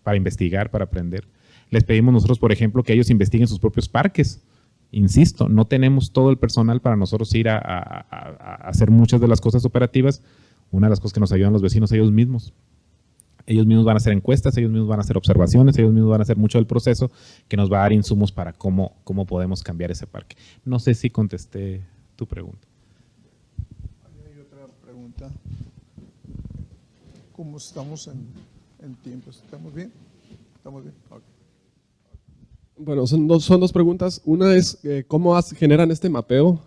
para investigar, para aprender. Les pedimos nosotros, por ejemplo, que ellos investiguen sus propios parques. Insisto, no tenemos todo el personal para nosotros ir a hacer muchas de las cosas operativas. Una de las cosas que nos ayudan los vecinos, ellos mismos. Ellos mismos van a hacer encuestas, ellos mismos van a hacer observaciones, ellos mismos van a hacer mucho del proceso que nos va a dar insumos para cómo podemos cambiar ese parque. No sé si contesté tu pregunta. Hay otra pregunta. ¿Cómo estamos en tiempos? ¿Estamos bien? ¿Estamos bien? Okay. Bueno, son dos preguntas. Una es, ¿cómo generan este mapeo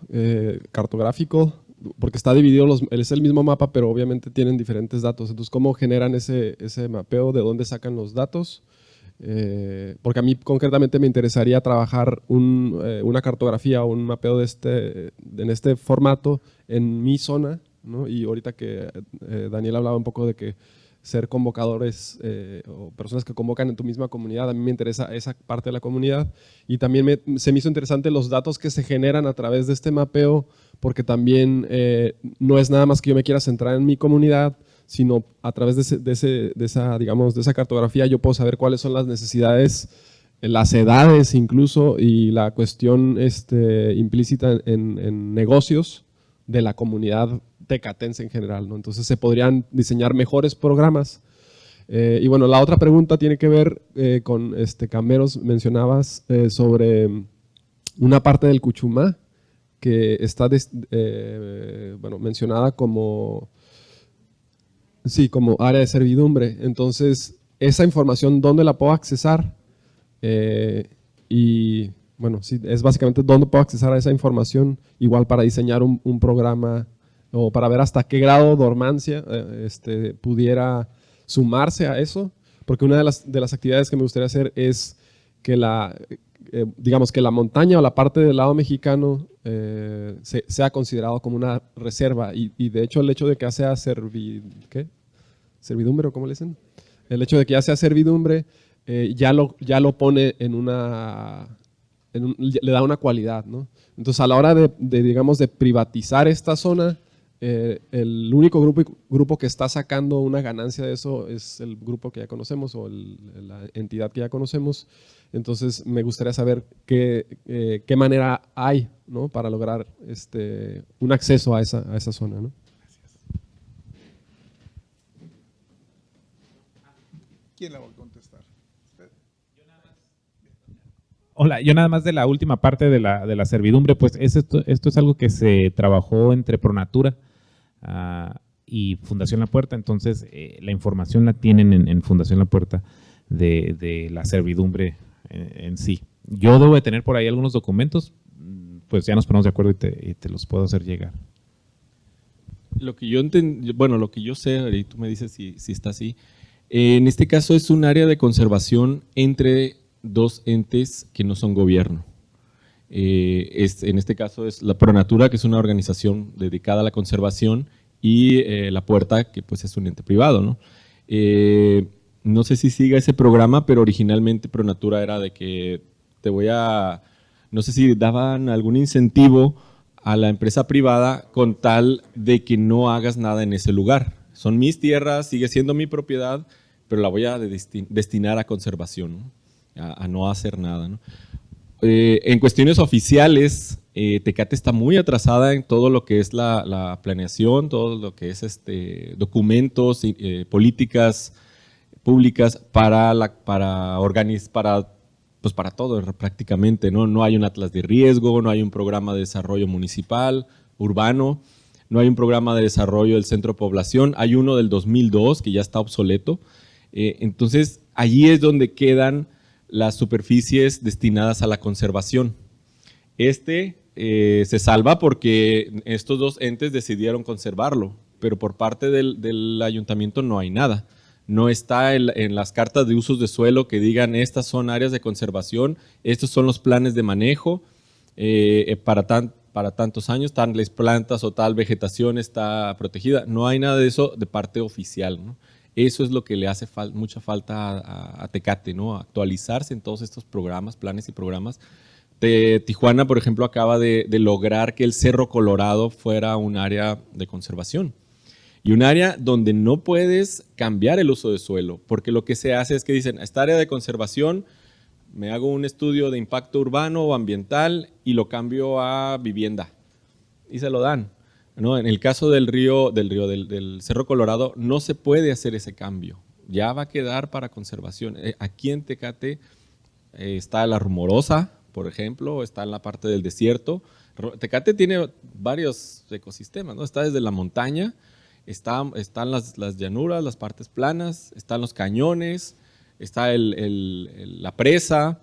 cartográfico? Porque está dividido, es el mismo mapa, pero obviamente tienen diferentes datos. Entonces, ¿cómo generan ese mapeo? ¿De dónde sacan los datos? Porque a mí concretamente me interesaría trabajar una cartografía o un mapeo en este formato en mi zona, ¿no? Y ahorita que Daniel hablaba un poco de que ser convocadores o personas que convocan en tu misma comunidad, a mí me interesa esa parte de la comunidad, y también se me hizo interesante los datos que se generan a través de este mapeo, porque también no es nada más que yo me quiera centrar en mi comunidad, sino a través de esa cartografía yo puedo saber cuáles son las necesidades, las edades incluso, y la cuestión implícita en negocios de la comunidad tecatense en general, ¿no? Entonces se podrían diseñar mejores programas. Y bueno, la otra pregunta tiene que ver con Cameros, mencionabas sobre una parte del Cuchumá que está mencionada como área de servidumbre. Entonces, esa información, ¿dónde la puedo accesar? Y bueno, sí, es básicamente dónde puedo accesar a esa información, igual para diseñar un programa o para ver hasta qué grado dormancia pudiera sumarse a eso, Porque una de las actividades que me gustaría hacer es que digamos que la montaña o la parte del lado mexicano sea considerado como una reserva y de hecho el hecho de que ya sea servidumbre o cómo le dicen, el hecho de que ya sea servidumbre ya lo pone le da una cualidad, ¿no? Entonces a la hora digamos de privatizar esta zona, el único grupo que está sacando una ganancia de eso es el grupo que ya conocemos o la entidad que ya conocemos. Entonces me gustaría saber qué manera hay, ¿no?, para lograr un acceso a esa zona, ¿no? ¿Quién la va a contestar? ¿Usted? Hola, yo nada más de la última parte de la servidumbre, pues esto es algo que se trabajó entre Pronatura y Fundación La Puerta, entonces la información la tienen en Fundación La Puerta de la servidumbre en sí. Yo debo de tener por ahí algunos documentos, pues ya nos ponemos de acuerdo y te los puedo hacer llegar. Lo que yo lo que yo sé, y tú me dices si está así, en este caso es un área de conservación entre dos entes que no son gobierno. En este caso es la Pronatura, que es una organización dedicada a la conservación, y La Puerta, que pues es un ente privado, ¿no? No sé si siga ese programa, pero originalmente Pronatura era de que no sé si daban algún incentivo a la empresa privada con tal de que no hagas nada en ese lugar. Son mis tierras, sigue siendo mi propiedad, pero la voy a destinar a conservación, ¿no? A no hacer nada, ¿no? En cuestiones oficiales, Tecate está muy atrasada en todo lo que es la planeación, todo lo que es documentos, políticas públicas para todo prácticamente, ¿no? No hay un atlas de riesgo, no hay un programa de desarrollo municipal, urbano, no hay un programa de desarrollo del centro de población, hay uno del 2002 que ya está obsoleto. Entonces, allí es donde quedan las superficies destinadas a la conservación. Se salva porque estos dos entes decidieron conservarlo, pero por parte del ayuntamiento no hay nada. No está en las cartas de usos de suelo que digan estas son áreas de conservación, estos son los planes de manejo para tantos años, tales plantas o tal vegetación está protegida. No hay nada de eso de parte oficial, ¿no? Eso es lo que le hace mucha falta a Tecate, ¿no? Actualizarse en todos estos programas, planes y programas. Tijuana, por ejemplo, acaba de lograr que el Cerro Colorado fuera un área de conservación. Y un área donde no puedes cambiar el uso de suelo, porque lo que se hace es que dicen, esta área de conservación, me hago un estudio de impacto urbano o ambiental y lo cambio a vivienda. Y se lo dan, ¿no? En el caso del Cerro Colorado no se puede hacer ese cambio. Ya va a quedar para conservación. Aquí en Tecate está la Rumorosa, por ejemplo, está en la parte del desierto. Tecate tiene varios ecosistemas, ¿no? Está desde la montaña, están las llanuras, las partes planas, están los cañones, está la presa,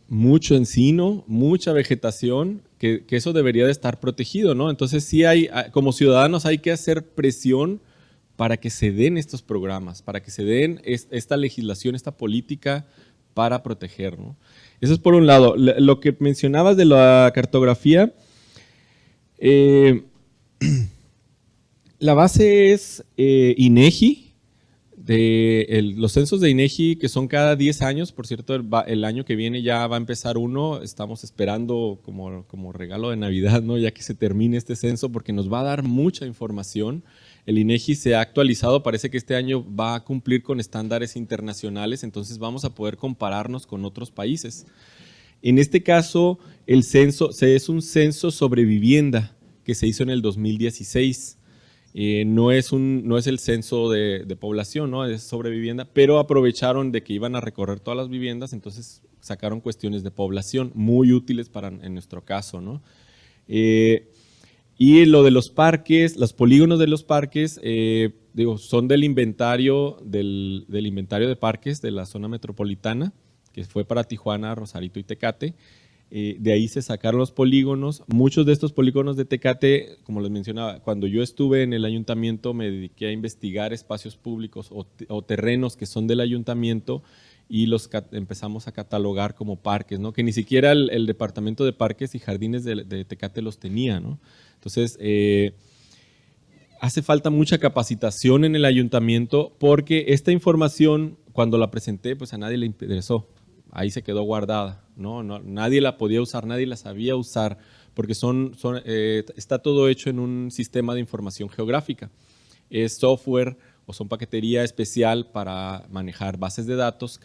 mucho encino, mucha vegetación, que eso debería de estar protegido, ¿no? Entonces sí como ciudadanos hay que hacer presión para que se den estos programas, para que se den esta legislación, esta política para proteger, ¿no? Eso es por un lado. Lo que mencionabas de la cartografía, la base es INEGI, los censos de INEGI, que son cada 10 años, por cierto, el año que viene ya va a empezar uno, estamos esperando como regalo de Navidad, ¿no? Ya que se termine este censo, porque nos va a dar mucha información. El INEGI se ha actualizado, parece que este año va a cumplir con estándares internacionales, entonces vamos a poder compararnos con otros países. En este caso, el censo es un censo sobre vivienda que se hizo en el 2016. No es el censo de población, ¿no? Es sobre vivienda, pero aprovecharon de que iban a recorrer todas las viviendas, entonces sacaron cuestiones de población muy útiles en nuestro caso, ¿no? Y lo de los parques, los polígonos de los parques, son del inventario de parques de la zona metropolitana, que fue para Tijuana, Rosarito y Tecate. De ahí se sacaron los polígonos. Muchos de estos polígonos de Tecate, como les mencionaba, cuando yo estuve en el ayuntamiento me dediqué a investigar espacios públicos o terrenos que son del ayuntamiento y los empezamos a catalogar como parques, ¿no? Que ni siquiera el Departamento de Parques y Jardines de Tecate los tenía, ¿no? Entonces, hace falta mucha capacitación en el ayuntamiento porque esta información, cuando la presenté, pues a nadie le interesó. Ahí se quedó guardada, ¿no? Nadie la podía usar, nadie la sabía usar, porque está todo hecho en un sistema de información geográfica. Es software o son paquetería especial para manejar bases de datos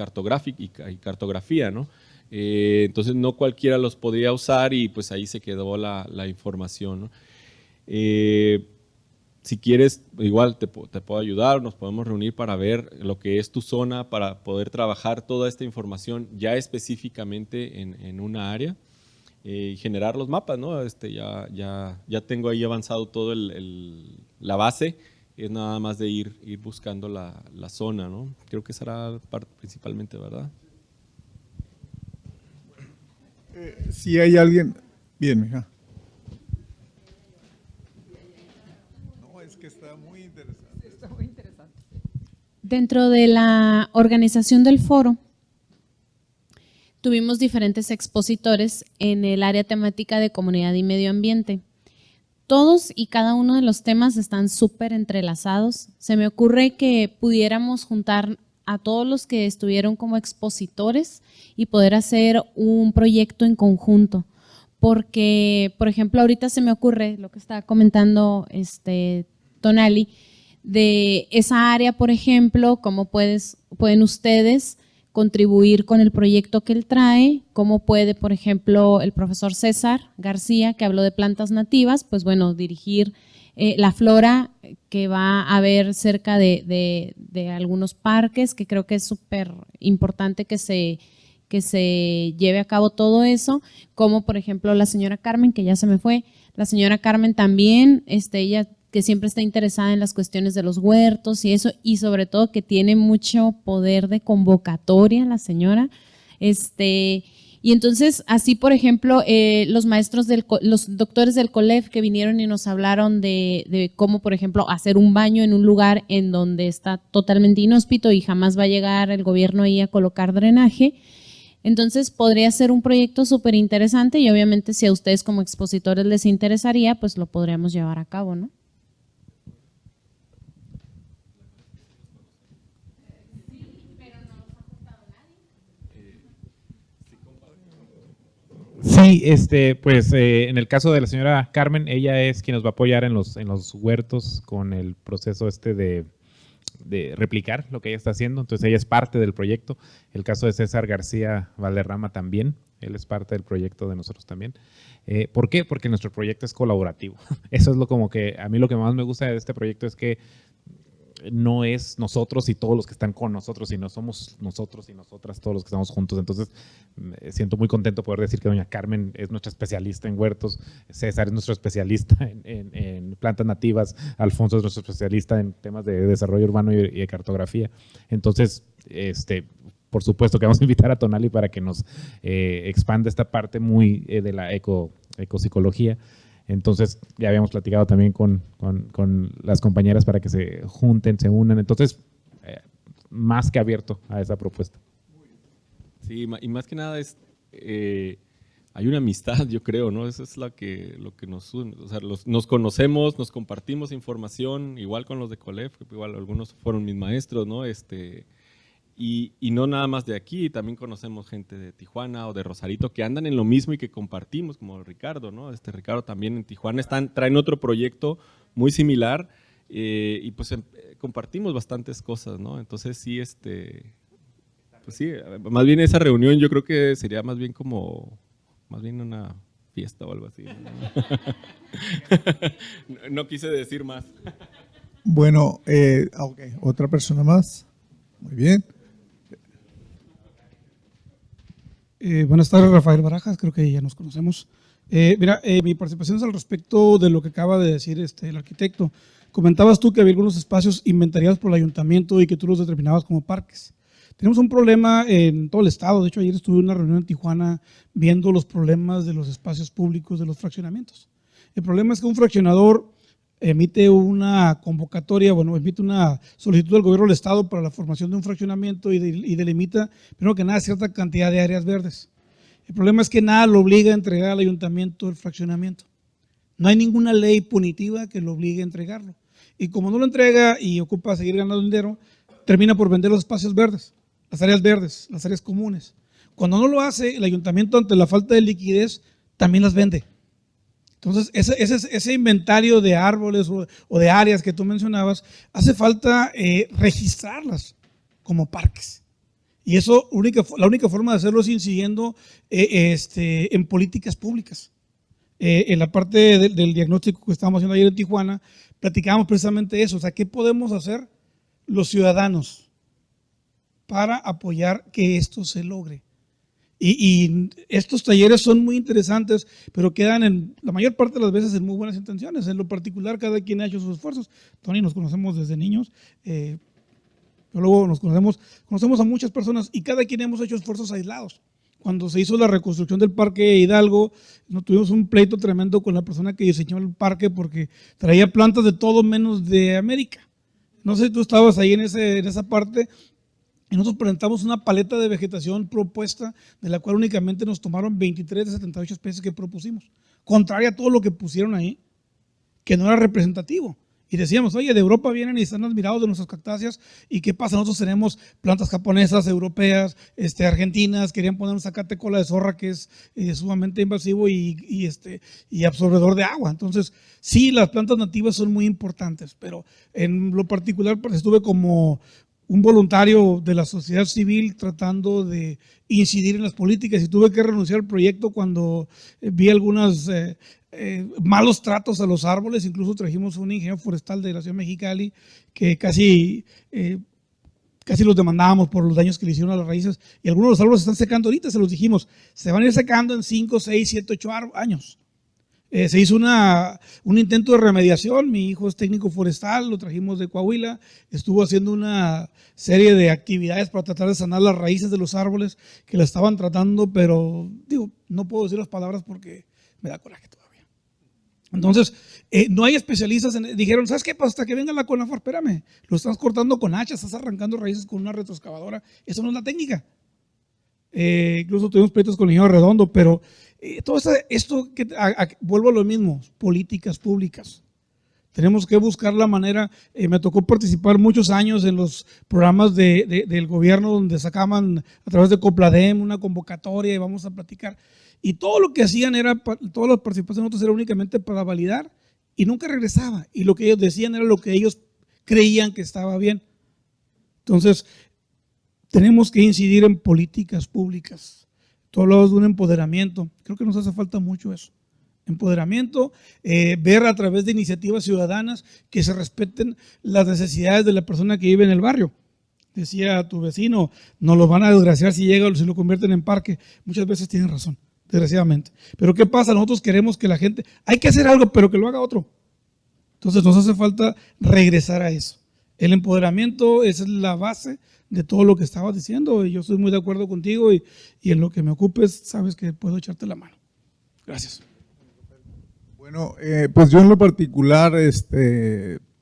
y cartografía, ¿no? Entonces no cualquiera los podía usar y pues ahí se quedó la información, ¿no? Si quieres, igual te puedo ayudar, nos podemos reunir para ver lo que es tu zona, para poder trabajar toda esta información ya específicamente en una área y generar los mapas, ¿no? Ya tengo ahí avanzado todo la base, es nada más de ir buscando la zona, ¿no? Creo que será principalmente, ¿verdad? Si hay alguien… Bien, mija. Que está muy interesante. Está muy interesante. Dentro de la organización del foro, tuvimos diferentes expositores en el área temática de comunidad y medio ambiente. Todos y cada uno de los temas están súper entrelazados. Se me ocurre que pudiéramos juntar a todos los que estuvieron como expositores y poder hacer un proyecto en conjunto. Porque, por ejemplo, ahorita se me ocurre lo que estaba comentando Tonali, de esa área, por ejemplo, cómo pueden ustedes contribuir con el proyecto que él trae, cómo puede, por ejemplo, el profesor César García, que habló de plantas nativas, pues bueno, dirigir la flora que va a haber cerca de algunos parques, que creo que es súper importante que se lleve a cabo todo eso, como por ejemplo la señora Carmen, que ya se me fue, la señora Carmen también, ella que siempre está interesada en las cuestiones de los huertos y eso, y sobre todo que tiene mucho poder de convocatoria la señora. Y entonces, así por ejemplo, los doctores del COLEF que vinieron y nos hablaron de cómo, por ejemplo, hacer un baño en un lugar en donde está totalmente inhóspito y jamás va a llegar el gobierno ahí a colocar drenaje. Entonces podría ser un proyecto súper interesante y obviamente si a ustedes como expositores les interesaría, pues lo podríamos llevar a cabo, ¿no? Sí, pues en el caso de la señora Carmen, ella es quien nos va a apoyar en los huertos con el proceso de replicar lo que ella está haciendo, entonces ella es parte del proyecto. El caso de César García Valderrama también, él es parte del proyecto de nosotros también. ¿Por qué? Porque nuestro proyecto es colaborativo. Eso es como que a mí lo que más me gusta de este proyecto es que no es nosotros y todos los que están con nosotros, sino somos nosotros y nosotras, todos los que estamos juntos. Entonces, me siento muy contento poder decir que doña Carmen es nuestra especialista en huertos, César es nuestro especialista en plantas nativas, Alfonso es nuestro especialista en temas de desarrollo urbano y de cartografía. Entonces, por supuesto que vamos a invitar a Tonali para que nos expanda esta parte muy de la ecopsicología. Entonces, ya habíamos platicado también con las compañeras para que se junten, se unan. Entonces, más que abierto a esa propuesta. Sí, y más que nada hay una amistad, yo creo, ¿no? Eso es lo que nos une. O sea, nos conocemos, nos compartimos información, igual con los de COLEF, igual algunos fueron mis maestros, ¿no? Y no nada más de aquí, también conocemos gente de Tijuana o de Rosarito que andan en lo mismo y que compartimos, como Ricardo, ¿no? Ricardo también en Tijuana traen otro proyecto muy similar y pues compartimos bastantes cosas, ¿no? Entonces sí, pues sí, más bien esa reunión yo creo que sería más bien una fiesta o algo así, ¿no? No quise decir más. Bueno, ok, otra persona más. Muy bien. Buenas tardes, Rafael Barajas, creo que ya nos conocemos. Mira, mi participación es al respecto de lo que acaba de decir el arquitecto. Comentabas tú que había algunos espacios inventariados por el ayuntamiento y que tú los determinabas como parques. Tenemos un problema en todo el estado. De hecho, ayer estuve en una reunión en Tijuana viendo los problemas de los espacios públicos, de los fraccionamientos. El problema es que un fraccionador emite una convocatoria, emite una solicitud al gobierno del estado para la formación de un fraccionamiento y delimita, primero que nada, cierta cantidad de áreas verdes. El problema es que nada lo obliga a entregar al ayuntamiento el fraccionamiento. No hay ninguna ley punitiva que lo obligue a entregarlo. Y como no lo entrega y ocupa seguir ganando dinero, termina por vender los espacios verdes, las áreas comunes. Cuando no lo hace, el ayuntamiento, ante la falta de liquidez, también las vende. Entonces, ese inventario de árboles o de áreas que tú mencionabas, hace falta registrarlas como parques. Y eso, la única forma de hacerlo es incidiendo en políticas públicas. En la parte del diagnóstico que estábamos haciendo ayer en Tijuana, platicábamos precisamente eso. O sea, ¿qué podemos hacer los ciudadanos para apoyar que esto se logre? Y estos talleres son muy interesantes, pero quedan la mayor parte de las veces en muy buenas intenciones. En lo particular, cada quien ha hecho sus esfuerzos. Tony, nos conocemos desde niños, luego nos conocemos a muchas personas y cada quien hemos hecho esfuerzos aislados. Cuando se hizo la reconstrucción del Parque Hidalgo, tuvimos un pleito tremendo con la persona que diseñó el parque porque traía plantas de todo menos de América. No sé si tú estabas ahí en esa parte. Y nosotros presentamos una paleta de vegetación propuesta, de la cual únicamente nos tomaron 23 de 78 especies que propusimos, contraria a todo lo que pusieron ahí, que no era representativo. Y decíamos, oye, de Europa vienen y están admirados de nuestras cactáceas, ¿y qué pasa? Nosotros tenemos plantas japonesas, europeas, argentinas, querían poner un zacate cola de zorra que es sumamente invasivo y absorbedor de agua. Entonces, sí, las plantas nativas son muy importantes, pero en lo particular pues, estuve como un voluntario de la sociedad civil tratando de incidir en las políticas y tuve que renunciar al proyecto cuando vi algunos malos tratos a los árboles. Incluso trajimos un ingeniero forestal de la ciudad de Mexicali que casi los demandábamos por los daños que le hicieron a las raíces, y algunos de los árboles se están secando ahorita, se los dijimos, se van a ir secando en 5, 6, 7, 8 años. Se hizo un intento de remediación. Mi hijo es técnico forestal, lo trajimos de Coahuila, estuvo haciendo una serie de actividades para tratar de sanar las raíces de los árboles que la estaban tratando, pero no puedo decir las palabras porque me da coraje todavía. Entonces, no hay especialistas, dijeron, ¿sabes qué? Pues hasta que venga la CONAFOR, espérame, lo estás cortando con hacha, estás arrancando raíces con una retroexcavadora, eso no es la técnica. Incluso tuvimos pleitos con el ingeniero Redondo, pero todo esto vuelvo a lo mismo, políticas públicas. Tenemos que buscar la manera. Me tocó participar muchos años en los programas del gobierno donde sacaban a través de Copladem una convocatoria y vamos a platicar. Y todo lo que hacían todas las participaciones de nosotros era únicamente para validar y nunca regresaba. Y lo que ellos decían era lo que ellos creían que estaba bien. Entonces, tenemos que incidir en políticas públicas. Tú hablabas de un empoderamiento. Creo que nos hace falta mucho eso. Empoderamiento, ver a través de iniciativas ciudadanas que se respeten las necesidades de la persona que vive en el barrio. Decía tu vecino, nos lo van a desgraciar si llega o si lo convierten en parque. Muchas veces tienen razón, desgraciadamente. Pero ¿qué pasa? Nosotros queremos que la gente, hay que hacer algo, pero que lo haga otro. Entonces nos hace falta regresar a eso. El empoderamiento es la base de todo lo que estabas diciendo, y yo estoy muy de acuerdo contigo, y en lo que me ocupes, sabes que puedo echarte la mano. Gracias. Bueno, pues yo en lo particular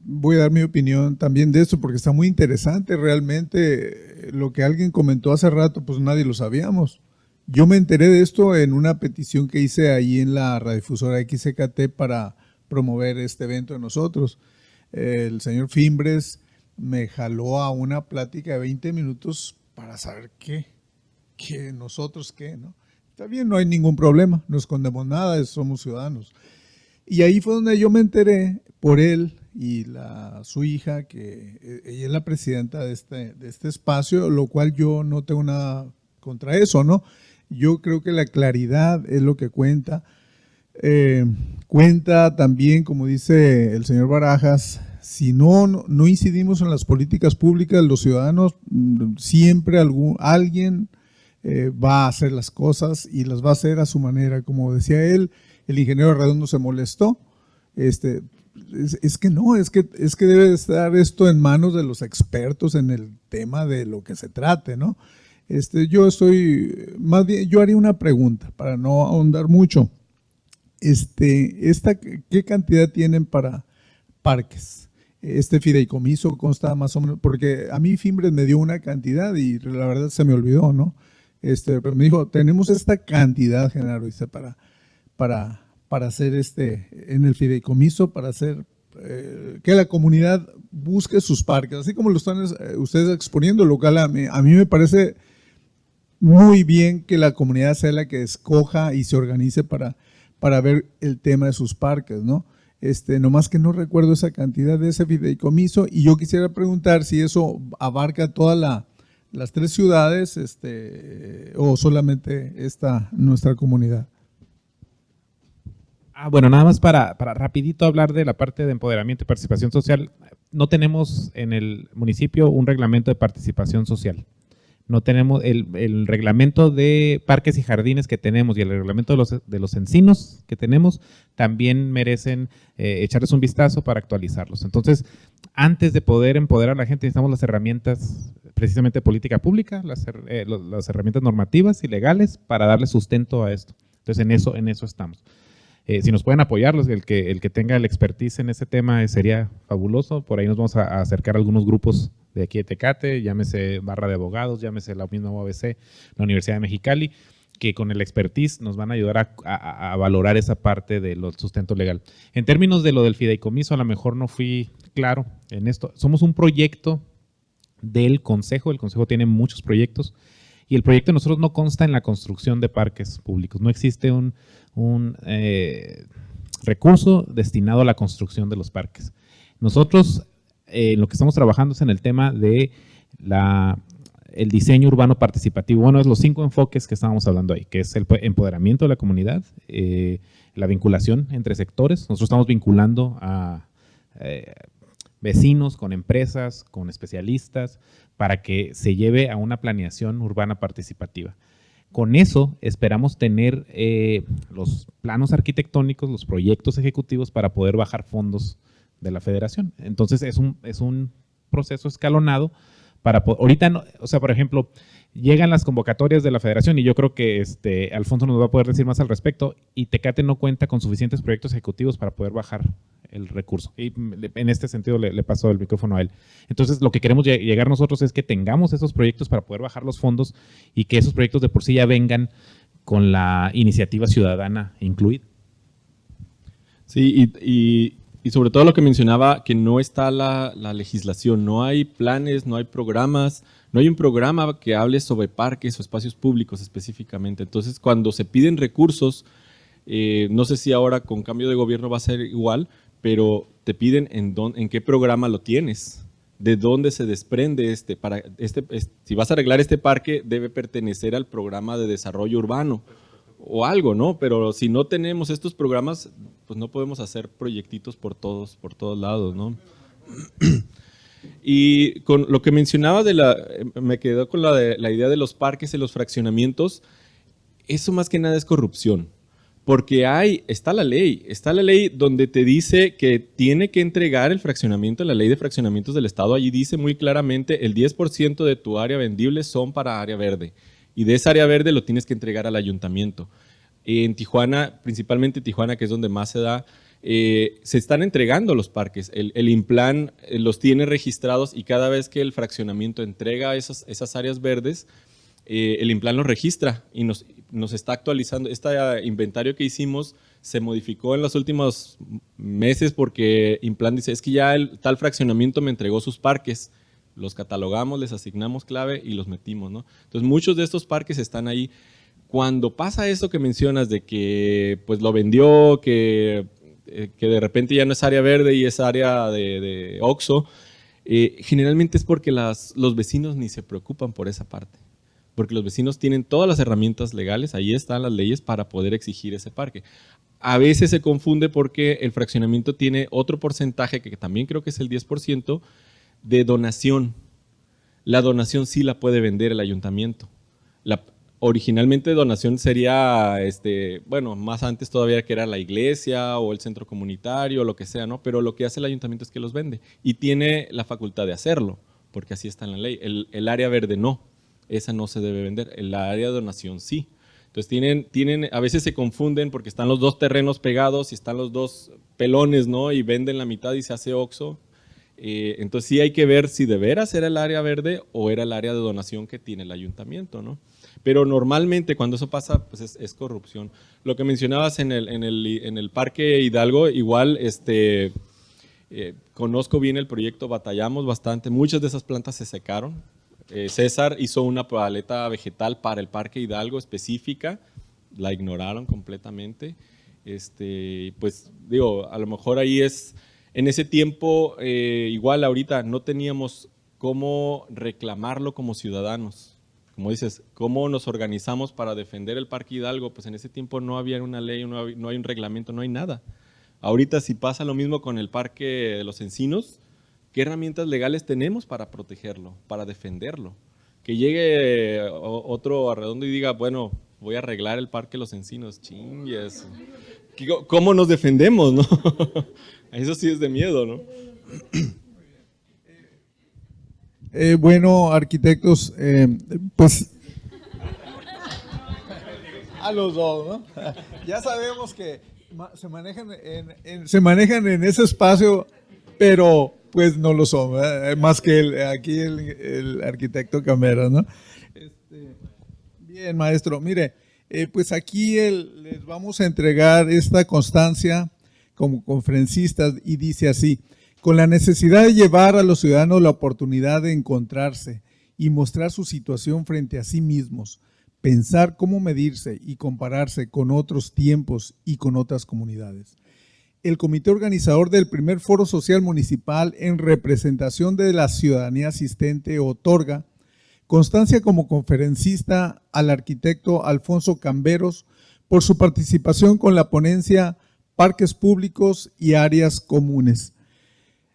voy a dar mi opinión también de esto, porque está muy interesante realmente. Lo que alguien comentó hace rato, pues nadie lo sabíamos. Yo me enteré de esto en una petición que hice ahí en la radiodifusora XCKT para promover este evento de nosotros. El señor Fimbres me jaló a una plática de 20 minutos para saber qué nosotros qué, ¿no? Está bien, no hay ningún problema, no escondemos nada, somos ciudadanos. Y ahí fue donde yo me enteré por él y su hija, que ella es la presidenta de este espacio, lo cual yo no tengo nada contra eso, ¿no? Yo creo que la claridad es lo que cuenta. Cuenta también, como dice el señor Barajas, si no incidimos en las políticas públicas, los ciudadanos, siempre alguien va a hacer las cosas y las va a hacer a su manera. Como decía él, el ingeniero Redondo se molestó, es que no, es que debe estar esto en manos de los expertos en el tema de lo que se trate, ¿no? Más bien, yo haría una pregunta para no ahondar mucho. ¿Qué cantidad tienen para parques? Este fideicomiso consta más o menos, porque a mí Fimbres me dio una cantidad y la verdad se me olvidó, ¿no? Pero me dijo, tenemos esta cantidad, Genaro, dice, para hacer en el fideicomiso, para hacer que la comunidad busque sus parques, así como lo están ustedes exponiendo local. A mí me parece muy bien que la comunidad sea la que escoja y se organice para ver el tema de sus parques, ¿no? Nomás que no recuerdo esa cantidad de ese fideicomiso, y yo quisiera preguntar si eso abarca todas las 3 ciudades o solamente nuestra comunidad. Bueno, nada más para rapidito hablar de la parte de empoderamiento y participación social. No tenemos en el municipio un reglamento de participación social. No tenemos el reglamento de parques y jardines que tenemos y el reglamento de los encinos que tenemos también merecen echarles un vistazo para actualizarlos. Entonces, antes de poder empoderar a la gente, necesitamos las herramientas precisamente de política pública, las herramientas normativas y legales para darle sustento a esto. Entonces, en eso estamos. Si nos pueden apoyar, el que tenga el expertise en ese tema sería fabuloso. Por ahí nos vamos a acercar a algunos grupos de aquí de Tecate, llámese Barra de Abogados, llámese la misma UABC, la Universidad de Mexicali, que con el expertise nos van a ayudar a valorar esa parte del sustento legal. En términos de lo del fideicomiso, a lo mejor no fui claro en esto. Somos un proyecto del Consejo, el Consejo tiene muchos proyectos, y el proyecto de nosotros no consta en la construcción de parques públicos. No existe un recurso destinado a la construcción de los parques. Nosotros lo que estamos trabajando es en el tema de el diseño urbano participativo. Bueno, es los 5 enfoques que estábamos hablando ahí, que es el empoderamiento de la comunidad, la vinculación entre sectores. Nosotros estamos vinculando a vecinos con empresas, con especialistas, para que se lleve a una planeación urbana participativa. Con eso esperamos tener los planos arquitectónicos, los proyectos ejecutivos para poder bajar fondos de la federación. Entonces es un proceso escalonado para ahorita, no, o sea, por ejemplo, llegan las convocatorias de la federación y yo creo que Alfonso nos va a poder decir más al respecto, y Tecate no cuenta con suficientes proyectos ejecutivos para poder bajar el recurso. Y en este sentido le paso el micrófono a él. Entonces, lo que queremos llegar nosotros es que tengamos esos proyectos para poder bajar los fondos y que esos proyectos de por sí ya vengan con la iniciativa ciudadana incluida. Sí, y sobre todo lo que mencionaba, que no está la legislación, no hay planes, no hay programas, no hay un programa que hable sobre parques o espacios públicos específicamente. Entonces, cuando se piden recursos, no sé si ahora con cambio de gobierno va a ser igual, pero te piden en qué programa lo tienes, de dónde se desprende si vas a arreglar este parque, debe pertenecer al programa de desarrollo urbano o algo, ¿no? Pero si no tenemos estos programas, pues no podemos hacer proyectitos por todos lados, ¿no? Y con lo que mencionaba me quedó con la idea de los parques y los fraccionamientos. Eso más que nada es corrupción, porque está la ley donde te dice que tiene que entregar el fraccionamiento, la ley de fraccionamientos del Estado. Allí dice muy claramente el 10% de tu área vendible son para área verde, y de esa área verde lo tienes que entregar al ayuntamiento. En Tijuana, principalmente Tijuana, que es donde más se da, se están entregando los parques. El Implan los tiene registrados, y cada vez que el fraccionamiento entrega esas áreas verdes, el Implan los registra y nos está actualizando. Este inventario que hicimos se modificó en los últimos meses porque Implan dice, es que ya el tal fraccionamiento me entregó sus parques. Los catalogamos, les asignamos clave y los metimos, ¿no? Entonces, muchos de estos parques están ahí. Cuando pasa esto que mencionas de que pues lo vendió, que de repente ya no es área verde y es área de Oxxo, generalmente es porque los vecinos ni se preocupan por esa parte. Porque los vecinos tienen todas las herramientas legales, ahí están las leyes para poder exigir ese parque. A veces se confunde porque el fraccionamiento tiene otro porcentaje, que también creo que es el 10%, de donación. La donación sí la puede vender el ayuntamiento. originalmente donación sería, bueno, más antes todavía que era la iglesia o el centro comunitario, lo que sea, ¿no? Pero lo que hace el ayuntamiento es que los vende y tiene la facultad de hacerlo, porque así está en la ley. El área verde no, esa no se debe vender, el área de donación sí. Entonces a veces se confunden porque están los dos terrenos pegados y están los dos pelones, ¿no? Y venden la mitad y se hace OXXO. Entonces sí hay que ver si de veras era el área verde o era el área de donación que tiene el ayuntamiento, ¿no? Pero normalmente cuando eso pasa, pues es corrupción. Lo que mencionabas en el Parque Hidalgo, igual conozco bien el proyecto, batallamos bastante, muchas de esas plantas se secaron. César hizo una paleta vegetal para el Parque Hidalgo específica, la ignoraron completamente. Pues digo, a lo mejor ahí es, en ese tiempo, igual ahorita no teníamos cómo reclamarlo como ciudadanos. Como dices, ¿cómo nos organizamos para defender el Parque Hidalgo? Pues en ese tiempo no había una ley, no hay un reglamento, no hay nada. Ahorita si pasa lo mismo con el Parque de los Encinos, ¿qué herramientas legales tenemos para protegerlo, para defenderlo? Que llegue otro Arredondo y diga, bueno, voy a arreglar el Parque de los Encinos, chingues. ¿Cómo nos defendemos, no? Eso sí es de miedo, ¿no? Bueno, arquitectos, pues a los dos, ¿no? Ya sabemos que se manejan en ese espacio, pero pues no lo son, ¿verdad? Más que aquí el arquitecto Cameras, ¿no? Bien, maestro, mire, pues aquí les vamos a entregar esta constancia como conferencistas y dice así: con la necesidad de llevar a los ciudadanos la oportunidad de encontrarse y mostrar su situación frente a sí mismos, pensar cómo medirse y compararse con otros tiempos y con otras comunidades. El comité organizador del primer Foro Social Municipal en representación de la ciudadanía asistente otorga constancia como conferencista al arquitecto Alfonso Camberos por su participación con la ponencia Parques Públicos y Áreas Comunes,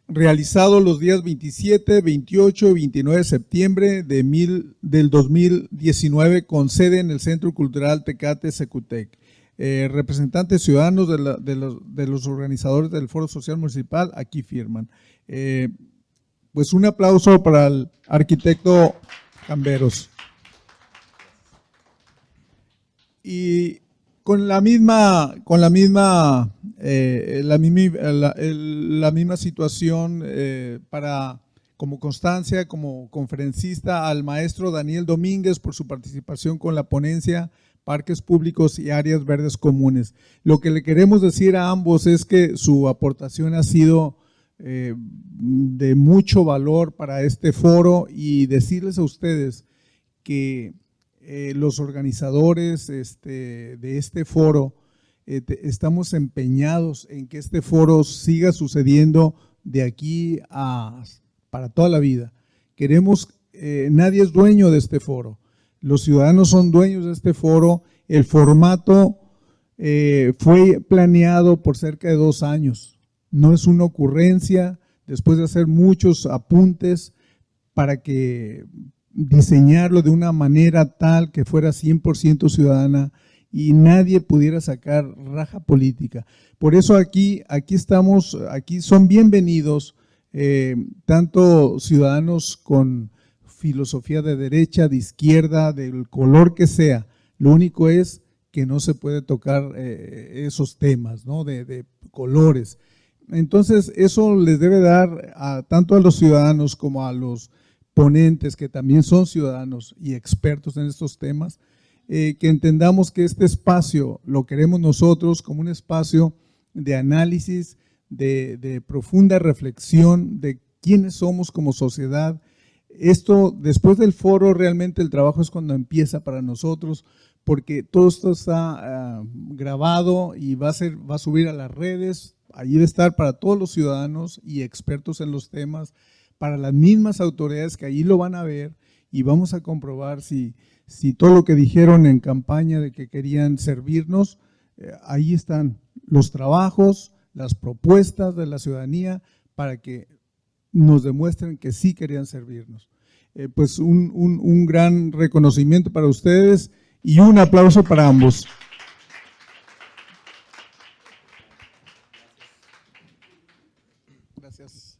realizado los días 27, 28 y 29 de septiembre del 2019 con sede en el Centro Cultural Tecate Secutec. Representantes ciudadanos de los organizadores del Foro Social Municipal aquí firman. Pues un aplauso para el arquitecto Camberos. Y con la misma situación como constancia, como conferencista, al maestro Daniel Domínguez por su participación con la ponencia Parques Públicos y Áreas Verdes Comunes. Lo que le queremos decir a ambos es que su aportación ha sido de mucho valor para este foro y decirles a ustedes que los organizadores de este foro estamos empeñados en que este foro siga sucediendo de aquí para toda la vida. Queremos, nadie es dueño de este foro, los ciudadanos son dueños de este foro. El formato fue planeado por cerca de 2 años, no es una ocurrencia, después de hacer muchos apuntes para que diseñarlo de una manera tal que fuera 100% ciudadana y nadie pudiera sacar raja política. Por eso aquí estamos, aquí son bienvenidos tanto ciudadanos con filosofía de derecha, de izquierda, del color que sea. Lo único es que no se puede tocar esos temas, ¿no? de colores. Entonces eso les debe dar tanto a los ciudadanos como a los ponentes que también son ciudadanos y expertos en estos temas, que entendamos que este espacio lo queremos nosotros como un espacio de análisis, de profunda reflexión de quiénes somos como sociedad. Esto, después del foro, realmente el trabajo es cuando empieza para nosotros, porque todo esto está grabado y va a subir a las redes. Allí va a estar para todos los ciudadanos y expertos en los temas, para las mismas autoridades que allí lo van a ver y vamos a comprobar si todo lo que dijeron en campaña de que querían servirnos, ahí están los trabajos, las propuestas de la ciudadanía para que nos demuestren que sí querían servirnos. Pues un gran reconocimiento para ustedes Y un aplauso para ambos. Gracias.